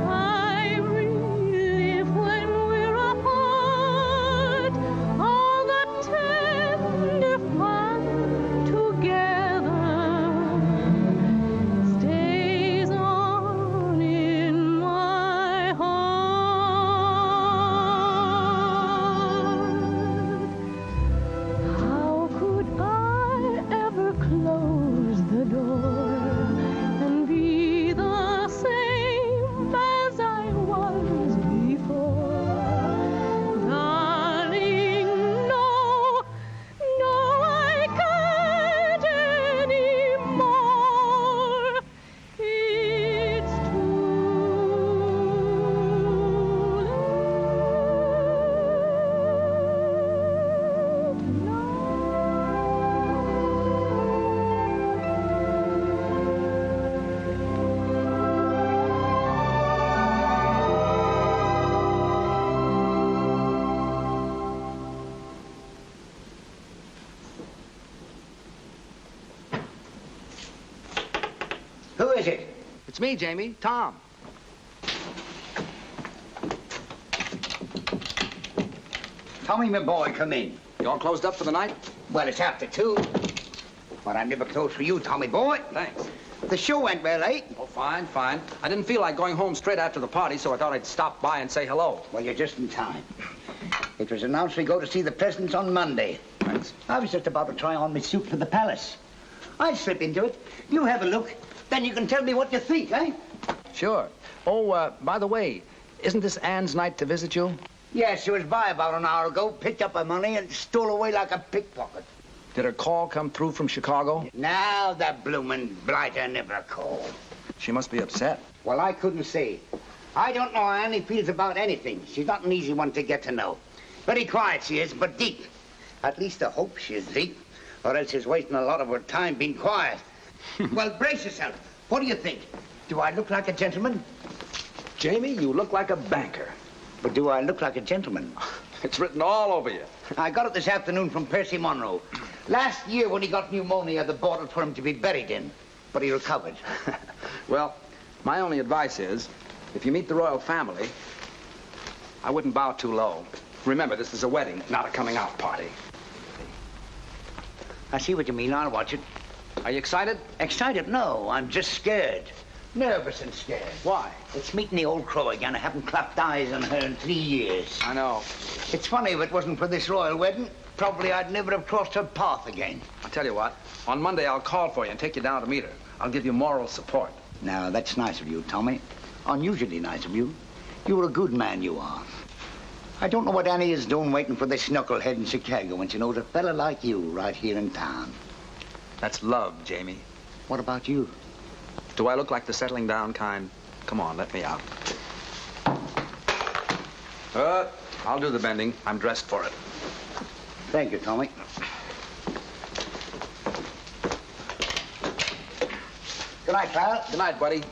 I relive when we're apart. All the tender fun together stays on in my heart. How could I ever close the door and be the same as I was before? Darling, no, no, I can't anymore. It's too Who is it? It's me, Jamie. Tom. Tommy, my boy, come in. You all closed up for the night? Well, it's after 2. But I'm never closed for you, Tommy boy. Thanks. The show went well, eh? Oh, fine, fine. I didn't feel like going home straight after the party, so I thought I'd stop by and say hello. Well, you're just in time. It was announced we go to see the presidents on Monday. Thanks. I was just about to try on my suit for the palace. I'll slip into it. You have a look. Then you can tell me what you think, eh? Sure. Oh, by the way, isn't this Anne's night to visit you? Yes, she was by about an hour ago, picked up her money, and stole away like a pickpocket. Did her call come through from Chicago? Now the bloomin' blighter never called. She must be upset. Well, I couldn't say. I don't know how Annie feels about anything. She's not an easy one to get to know. Very quiet she is, but deep. At least I hope she is deep, or else she's wasting a lot of her time being quiet. Well, brace yourself. What do you think? Do I look like a gentleman? Jamie, you look like a banker. But do I look like a gentleman? It's written all over you. I got it this afternoon from Percy Monroe. Last year when he got pneumonia, they bought it for him to be buried in. But he recovered. Well, my only advice is, if you meet the royal family, I wouldn't bow too low. Remember, this is a wedding, not a coming-out party. I see what you mean. I'll watch it. Are you excited? Excited? No, I'm just scared. Nervous and scared. Why? It's meeting the old crow again. I haven't clapped eyes on her in 3 years. I know. It's funny, if it wasn't for this royal wedding, probably I'd never have crossed her path again. I'll tell you what. On Monday, I'll call for you and take you down to meet her. I'll give you moral support. Now, that's nice of you, Tommy. Unusually nice of you. You're a good man, you are. I don't know what Annie is doing waiting for this knucklehead in Chicago when she knows a fella like you right here in town. That's love, Jamie. What about you? Do I look like the settling down kind? Come on, let me out. I'll do the bending. I'm dressed for it. Thank you, Tommy. Good night, pal. Good night, buddy.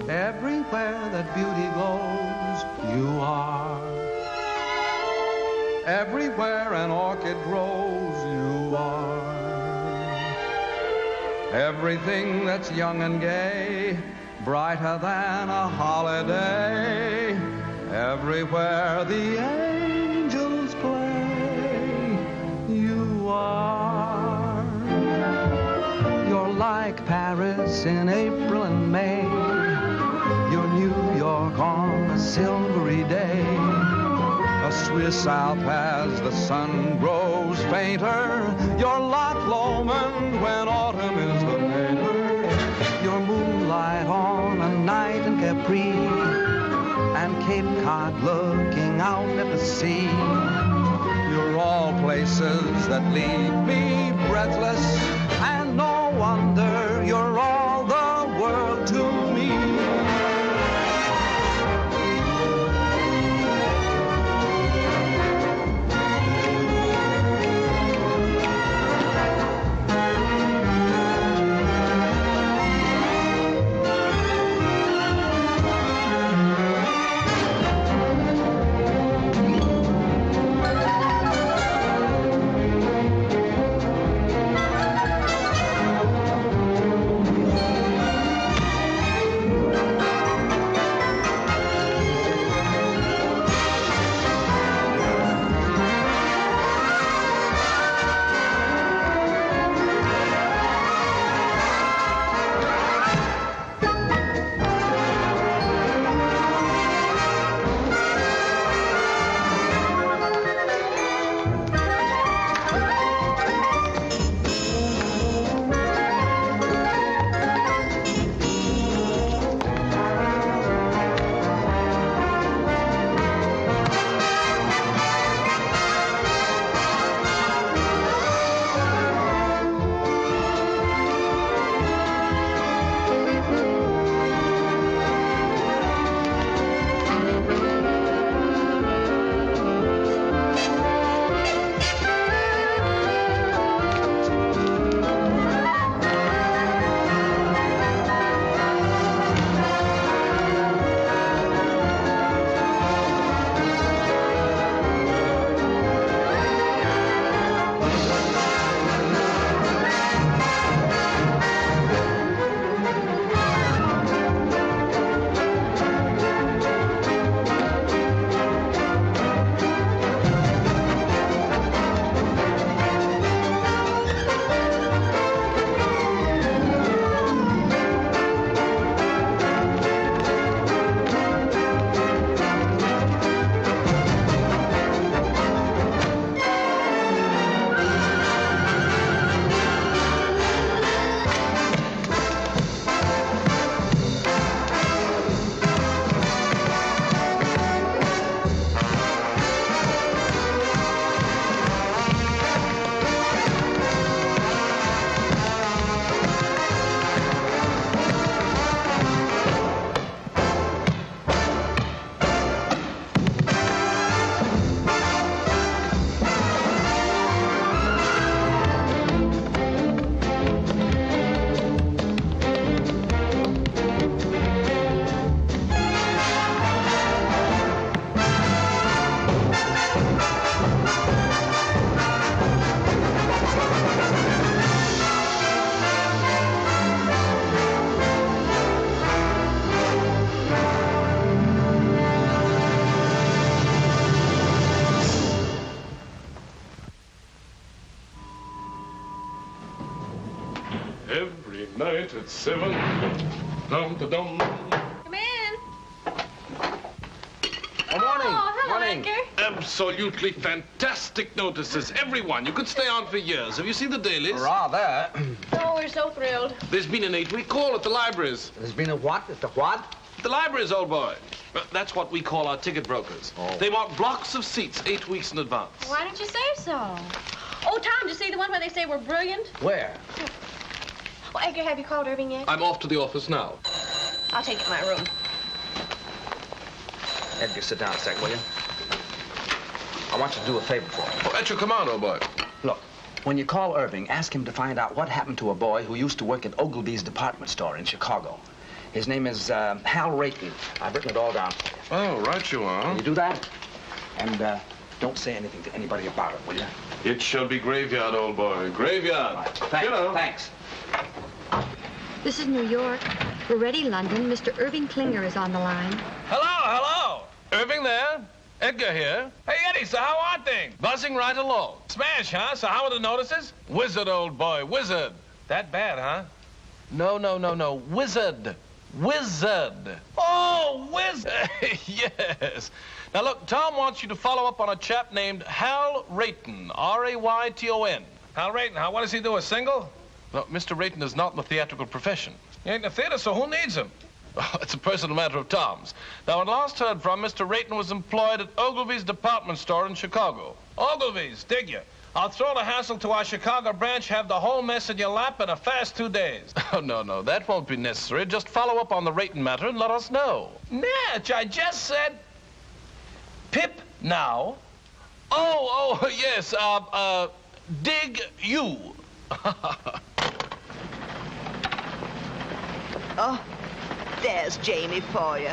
Everywhere that beauty glows, you are. Everywhere an orchid grows, you are. Everything that's young and gay, brighter than a holiday. Everywhere the angels play, you are. You're like Paris in April and May. You're New York on a silvery day. A Swiss Alp as the sun grows fainter. You're Loch Lomond when autumn is the mater. You're moonlight on a night in Capri, and Cape Cod looking out at the sea. You're all places that leave me breathless, and no wonder you're all the world to me. Night at 7. Dum-da-dum. Come in. Good morning. Oh, hello, Morning. Edgar. Absolutely fantastic notices. Everyone. You could stay on for years. Have you seen the dailies? Rather. Oh, we're so thrilled. There's been an 8-week call at the libraries. There's been a what? At the what? The libraries, old boy. That's what we call our ticket brokers. Oh. They want blocks of seats 8 weeks in advance. Why didn't you say so? Oh, Tom, did you see the one where they say we're brilliant? Where? Oh, Edgar, have you called Irving yet? I'm off to the office now. I'll take you to my room. Edgar, sit down a sec, will you? I want you to do a favor for me. Oh, at your command, old boy. Look, when you call Irving, ask him to find out what happened to a boy who used to work at Ogilvy's department store in Chicago. His name is Hal Rayton. I've written it all down for you. Oh, right you are. Can you do that? And don't say anything to anybody about it, will you? It shall be graveyard, old boy. Graveyard. Right. Thanks. Thanks. This is New York. We're ready, London. Mr. Irving Klinger is on the line. Hello. Irving there? Edgar here. Hey, Eddie, so how are things? Buzzing right along. Smash, huh? So how are the notices? Wizard, old boy, wizard. That bad, huh? No. Wizard. Wizard. Oh, wizard. Yes. Now, look, Tom wants you to follow up on a chap named Hal Rayton, R-A-Y-T-O-N. Hal Rayton, what does he do, a single? No, Mr. Rayton is not in the theatrical profession. He ain't in the theater, so who needs him? Oh, it's a personal matter of Tom's. Now, when last heard from, Mr. Rayton was employed at Ogilvy's department store in Chicago. Ogilvy's, dig you? I'll throw the hassle to our Chicago branch, have the whole mess in your lap in a fast 2 days. Oh, no, that won't be necessary. Just follow up on the Rayton matter and let us know. Natch, I just said... Pip now. Oh, yes, dig you. Oh, there's Jamie for you.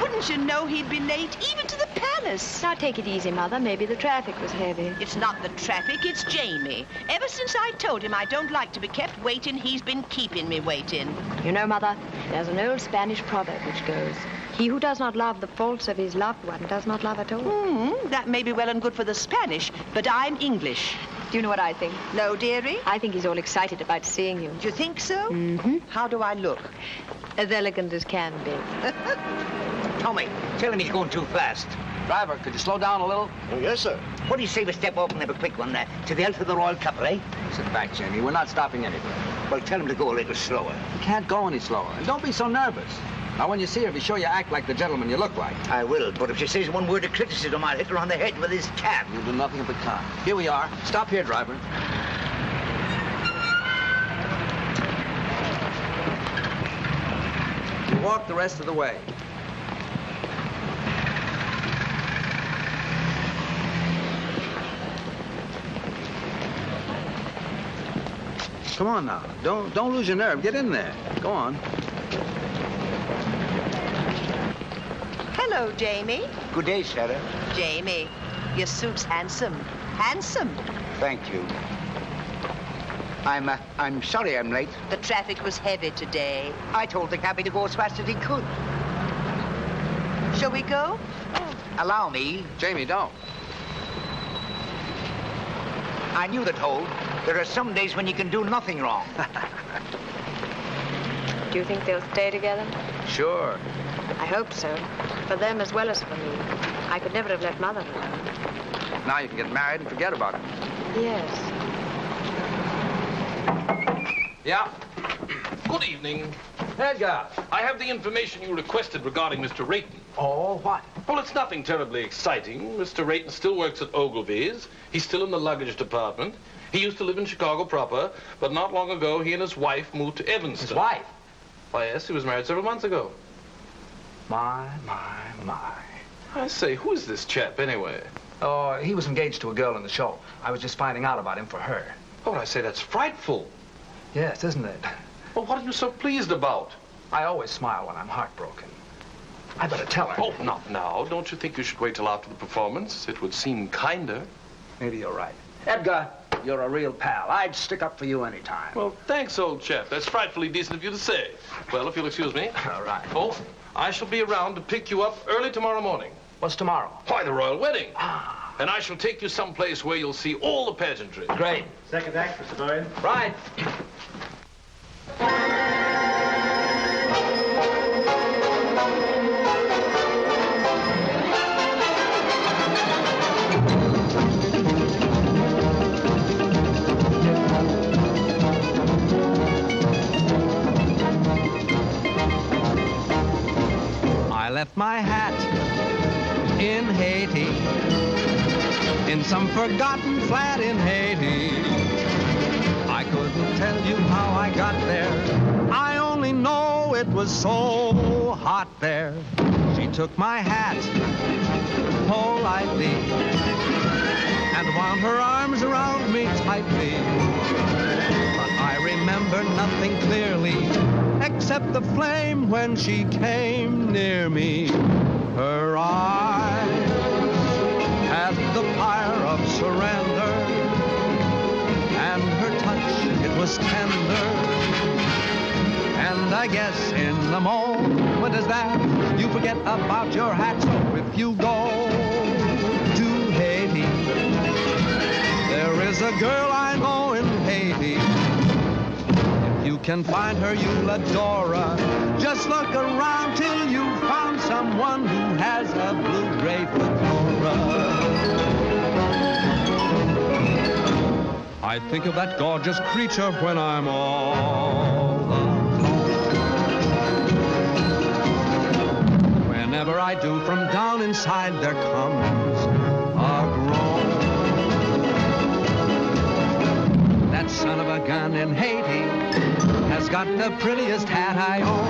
Wouldn't you know he'd be late, even to the palace? Now, take it easy, Mother. Maybe the traffic was heavy. It's not the traffic, it's Jamie. Ever since I told him I don't like to be kept waiting, he's been keeping me waiting. You know, Mother, there's an old Spanish proverb which goes, he who does not love the faults of his loved one does not love at all. That may be well and good for the Spanish, but I'm English. Do you know what I think? No, dearie? I think he's all excited about seeing you. Do you think so? Mm-hmm. How do I look? As elegant as can be. Tommy, tell him he's going too fast. Driver, could you slow down a little? Oh, yes, sir. What do you say we step off and have a quick one there? To the health of the royal couple, eh? Sit back, Jamie. We're not stopping anywhere. Well, tell him to go a little slower. You can't go any slower. And don't be so nervous. Now, when you see her, be sure you act like the gentleman you look like. I will, but if she says one word of criticism, I'll hit her on the head with this cab. You'll do nothing of the kind. Here we are. Stop here, driver. You walk the rest of the way. Come on now. Don't lose your nerve. Get in there. Go on. Hello, Jamie. Good day, Sarah. Jamie, your suit's handsome. Handsome. Thank you. I'm sorry I'm late. The traffic was heavy today. I told the cabby to go as fast as he could. Shall we go? Allow me. Jamie, don't. I knew the toll. There are some days when you can do nothing wrong. Do you think they'll stay together? Sure. I hope so. For them as well as for me. I could never have let Mother know. Now you can get married and forget about it. Yes. Yeah? Good evening. Edgar. I have the information you requested regarding Mr. Rayton. Oh, what? Well, it's nothing terribly exciting. Mr. Rayton still works at Ogilvy's. He's still in the luggage department. He used to live in Chicago proper, but not long ago, he and his wife moved to Evanston. His wife? Why, yes, he was married several months ago. My. I say, who is this chap, anyway? Oh, he was engaged to a girl in the show. I was just finding out about him for her. Oh, I say, that's frightful. Yes, isn't it? Well, what are you so pleased about? I always smile when I'm heartbroken. I better tell her. Oh, not now. Don't you think you should wait till after the performance? It would seem kinder. Maybe you're right. Edgar, you're a real pal. I'd stick up for you any time. Well, thanks, old chap. That's frightfully decent of you to say. Well, if you'll excuse me. All right. Oh, I shall be around to pick you up early tomorrow morning. What's tomorrow? Why, the royal wedding. And I shall take you someplace where you'll see all the pageantry. Great. Second act, Mr. Bowen. Right. Haiti, in some forgotten flat in Haiti. I couldn't tell you how I got there. I only know it was so hot there. She took my hat politely and wound her arms around me tightly. But I remember nothing clearly except the flame when she came near me. Her eyes had the fire of surrender, and her touch, it was tender. And I guess in the moment as that, you forget about your hat. So if you go to Haiti, there is a girl I know in Haiti. If you can find her, you'll adore her. Just look around till you found someone who has a blue-gray fedora. I think of that gorgeous creature when I'm all alone. Whenever I do, from down inside there comes a groan. That son of a gun in Haiti has got the prettiest hat I own.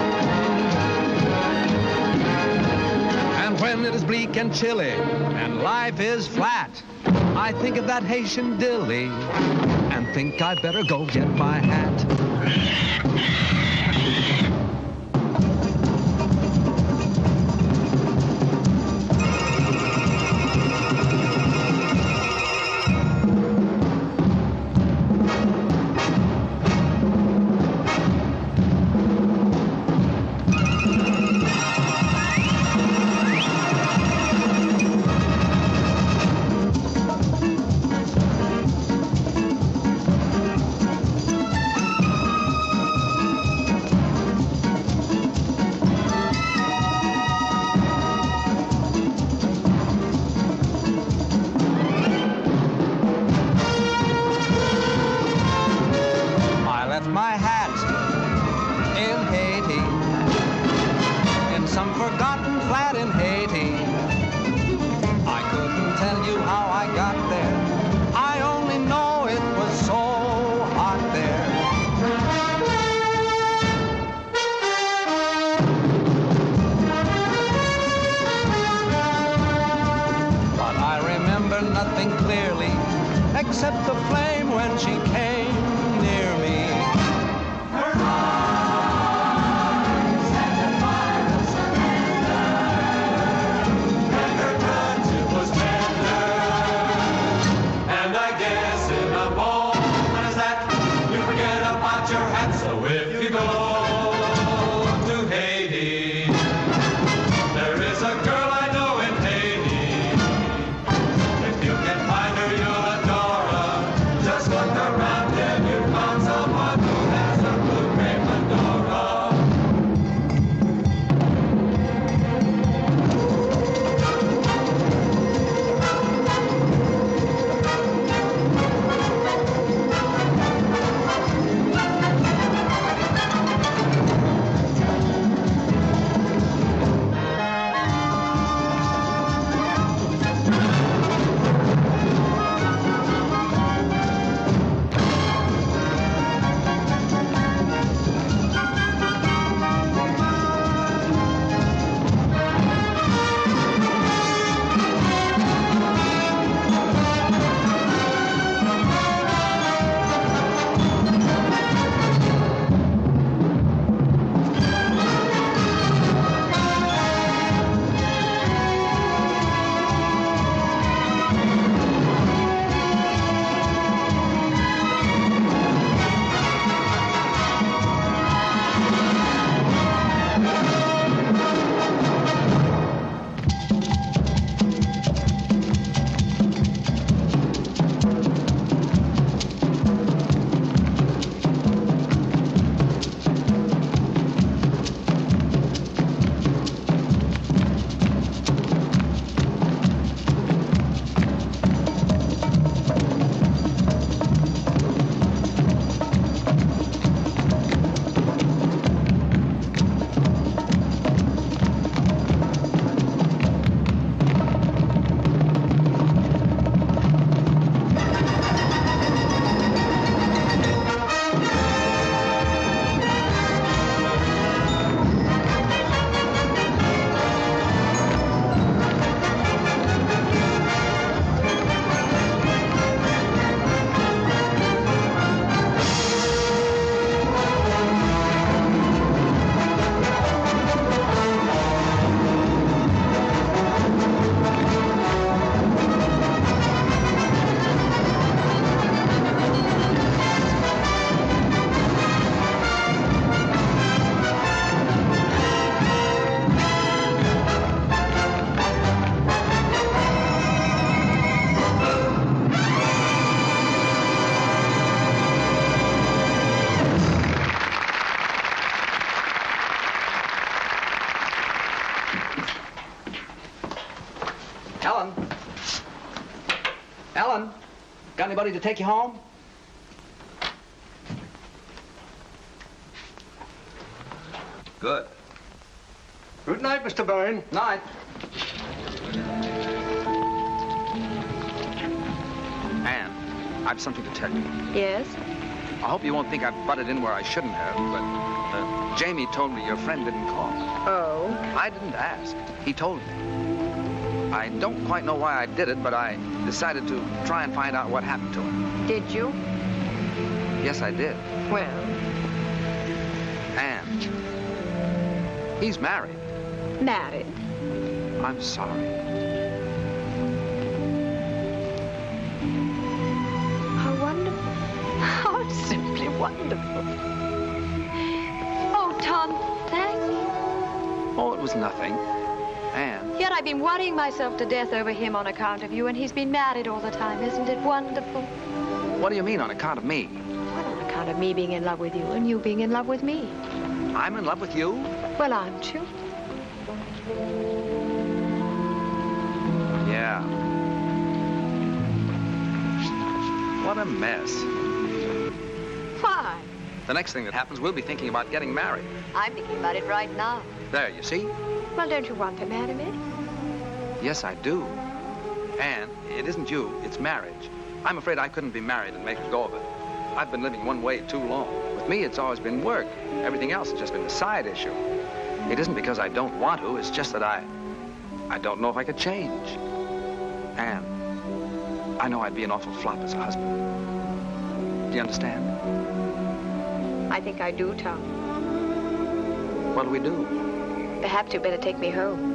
And when it is bleak and chilly and life is flat, I think of that Haitian dilly and think I'd better go get my hat. Except the flame when she came near me. Her eyes had the fire of surrender, and her touch, it was tender. And I guess in a moment as that, you forget about your hat. So if you go to Haiti, there is a girl I know in Haiti. If you can find her, you'll adore. Just look around and you found Ellen? Ellen? Got anybody to take you home? Good. Good night, Mr. Bowen. Night. Anne, I've something to tell you. Yes? I hope you won't think I've butted in where I shouldn't have, but Jamie told me your friend didn't call. Oh? I didn't ask. He told me. I don't quite know why I did it, but I decided to try and find out what happened to him. Did you? Yes, I did. Well? Anne, he's married. Married? I'm sorry. How wonderful. How simply wonderful. Oh, Tom, thank you. Oh, it was nothing. Anne. Yet I've been worrying myself to death over him on account of you, and he's been married all the time. Isn't it wonderful? What do you mean, on account of me? Well, on account of me being in love with you and you being in love with me. I'm in love with you? Well, aren't you? Yeah. What a mess. Why? The next thing that happens, we'll be thinking about getting married. I'm thinking about it right now. There, you see? Well, don't you want to marry me? Yes, I do. Anne, it isn't you, it's marriage. I'm afraid I couldn't be married and make a go of it. I've been living one way too long. With me, it's always been work. Everything else has just been a side issue. It isn't because I don't want to, it's just that I don't know if I could change. Anne, I know I'd be an awful flop as a husband. Do you understand? I think I do, Tom. What do we do? Perhaps you'd better take me home.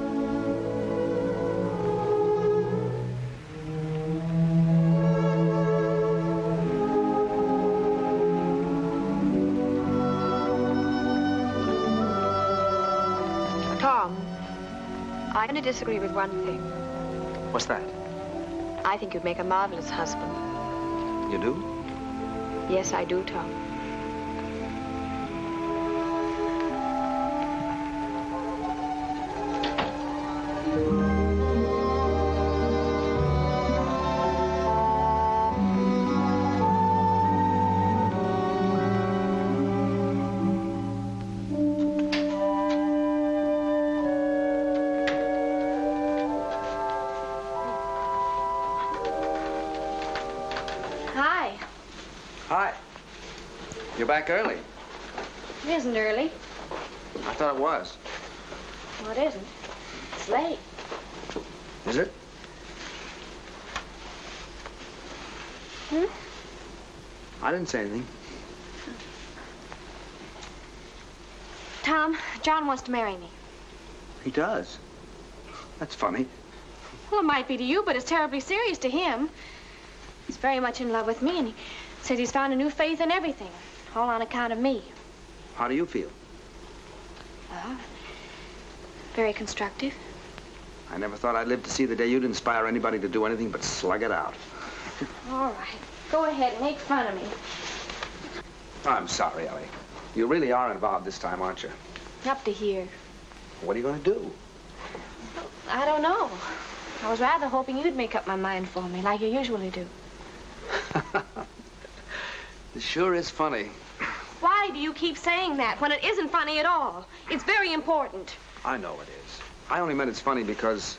Tom, I'm going to disagree with one thing. What's that? I think you'd make a marvelous husband. You do? Yes, I do, Tom. You're back early. It isn't early. I thought it was. Well, it isn't. It's late. Is it? Hmm? I didn't say anything. Tom, John wants to marry me. He does? That's funny. Well, it might be to you, but it's terribly serious to him. He's very much in love with me, and he says he's found a new faith in everything, all on account of me. How do you feel? Well, very constructive. I never thought I'd live to see the day you'd inspire anybody to do anything but slug it out. All right. Go ahead and make fun of me. I'm sorry, Ellie. You really are involved this time, aren't you? Up to here. What are you going to do? I don't know. I was rather hoping you'd make up my mind for me, like you usually do. It sure is funny. Why do you keep saying that when it isn't funny at all? It's very important. I know it is. I only meant it's funny because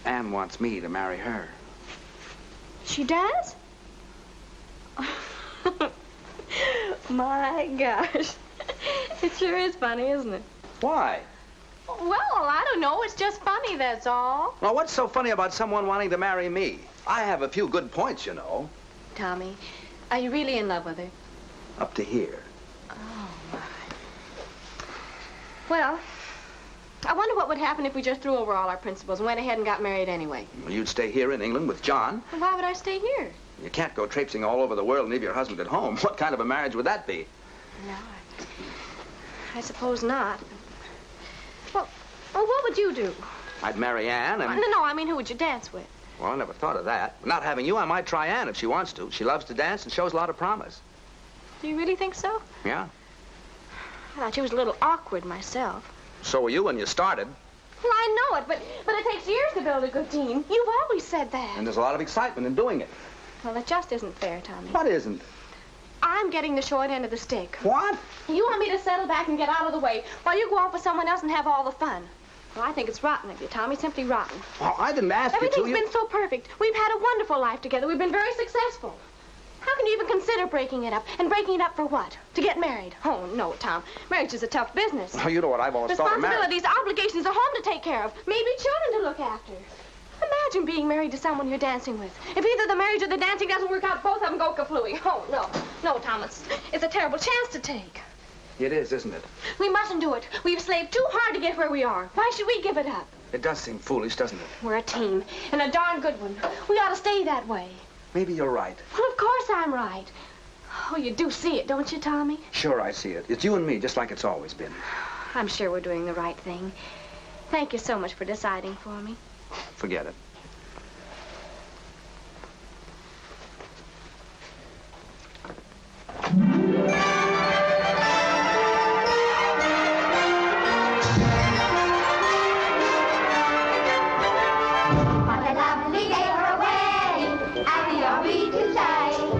Anne wants me to marry her. She does? My gosh. It sure is funny, isn't it? Why? Well, I don't know. It's just funny, that's all. Well, what's so funny about someone wanting to marry me? I have a few good points, you know. Tommy, are you really in love with her? Up to here. Oh, my. Well, I wonder what would happen if we just threw over all our principles and went ahead and got married anyway. Well, you'd stay here in England with John. Well, why would I stay here? You can't go traipsing all over the world and leave your husband at home. What kind of a marriage would that be? No, I suppose not. Well, what would you do? I'd marry Anne and... No, I mean, who would you dance with? Well, I never thought of that. Not having you, I might try Anne if she wants to. She loves to dance and shows a lot of promise. Do you really think so? Yeah. I thought she was a little awkward myself. So were you when you started. Well, I know it, but it takes years to build a good team. You've always said that. And there's a lot of excitement in doing it. Well, it just isn't fair, Tommy. What isn't? I'm getting the short end of the stick. What? You want me to settle back and get out of the way while you go off with someone else and have all the fun. Well, I think it's rotten of you, Tommy. Simply rotten. Well, I didn't ask you to. Everything's been so perfect. We've had a wonderful life together. We've been very successful. How can you even consider breaking it up? And breaking it up for what? To get married? Oh, no, Tom. Marriage is a tough business. Oh, you know what I've always thought of marriage. Responsibilities, obligations, a home to take care of. Maybe children to look after. Imagine being married to someone you're dancing with. If either the marriage or the dancing doesn't work out, both of them go kaflooey. Oh, no. No, Thomas. It's a terrible chance to take. It is, isn't it? We mustn't do it. We've slaved too hard to get where we are. Why should we give it up? It does seem foolish, doesn't it? We're a team, and a darn good one. We ought to stay that way. Maybe you're right. Well, of course I'm right. Oh, you do see it, don't you, Tommy? Sure, I see it. It's you and me, just like it's always been. I'm sure we're doing the right thing. Thank you so much for deciding for me. Forget it.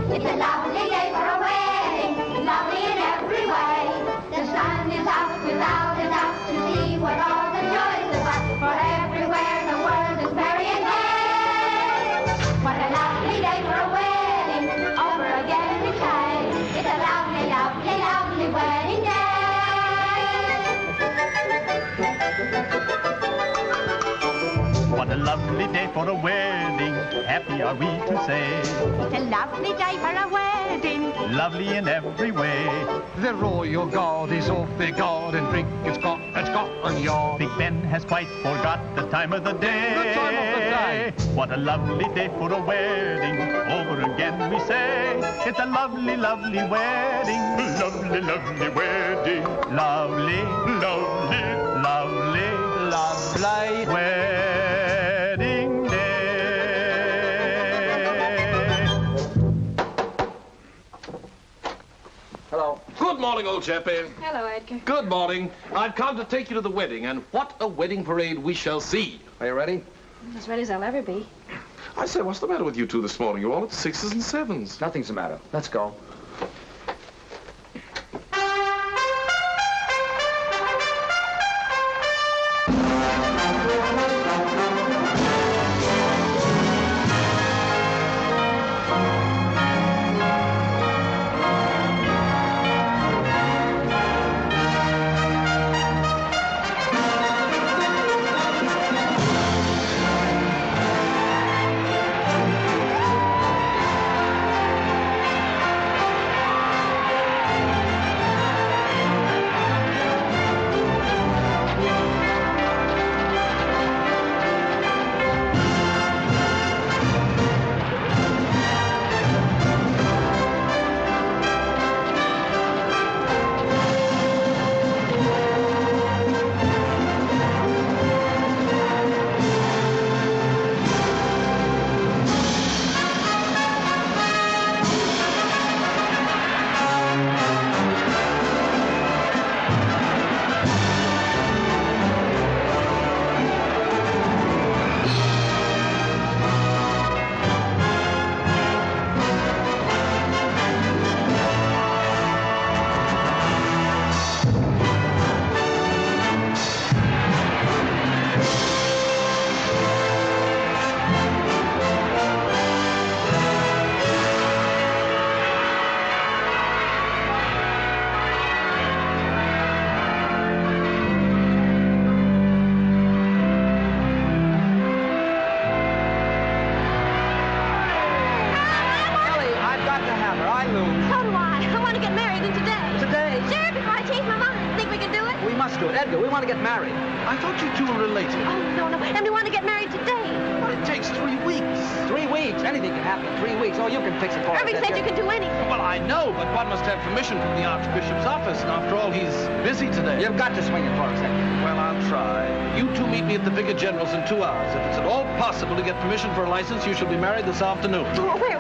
It's a lovely day for a wedding, lovely in every way. The sun is out without a doubt to see what all the joys about. For everywhere the world is merry and gay. What a lovely day for a wedding, over again we say. It's a lovely, lovely, lovely wedding day. What a lovely day for a wedding, happy are we to say. It's a lovely day for a wedding, Lovely in every way. The royal guard is off their guard and drink is got and Scotland Yard. Big Ben has quite forgot the time of the day. The time of the day. What a lovely day for a wedding, over again we say. It's a lovely, lovely wedding. Lovely, lovely wedding. Lovely, lovely, lovely, lovely wedding day. Hello. Good morning, old chappie. Hello, Edgar. Good morning. I've come to take you to the wedding, and what a wedding parade we shall see. Are you ready? As ready as I'll ever be. I say, what's the matter with you two this morning? You're all at 6s and 7s. Nothing's the matter. Let's go. Edgar, we want to get married. I thought you two were related. Oh, no, no. And we want to get married today. Well, it takes 3 weeks. 3 weeks? Anything can happen in 3 weeks. Oh, you can fix it for us. Irving said you can do anything. Well, I know, but one must have permission from the Archbishop's office, and after all, he's busy today. You've got to swing it for us, Edgar. Well, I'll try. You two meet me at the Vicar General's in 2 hours. If it's at all possible to get permission for a license, you shall be married this afternoon. Oh, where?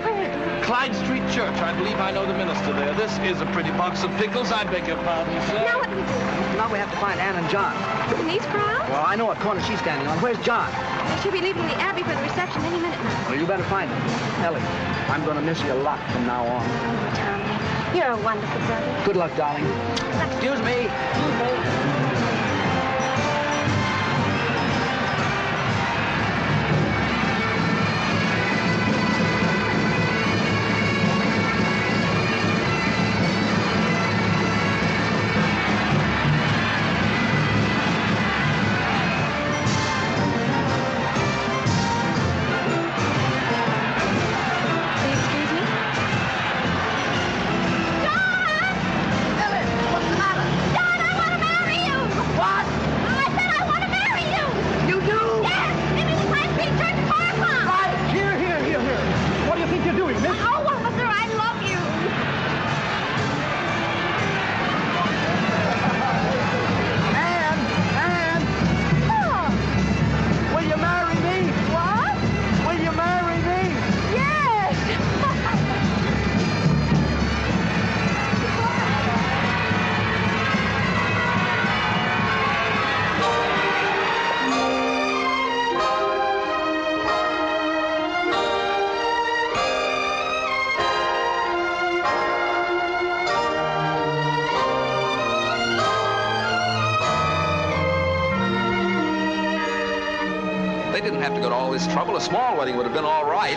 Clyde Street Church. I believe I know the minister there. This is a pretty box of pickles. I beg your pardon, sir. Now what do we do? Now we have to find Ann and John. In these crowds? Well, I know what corner she's standing on. Where's John? They should be leaving the Abbey for the reception any minute now. Well, you better find him. Ellie, I'm going to miss you a lot from now on. Tommy, you're a wonderful brother. Good luck, darling. Excuse me. They didn't have to go to all this trouble. A small wedding would have been all right.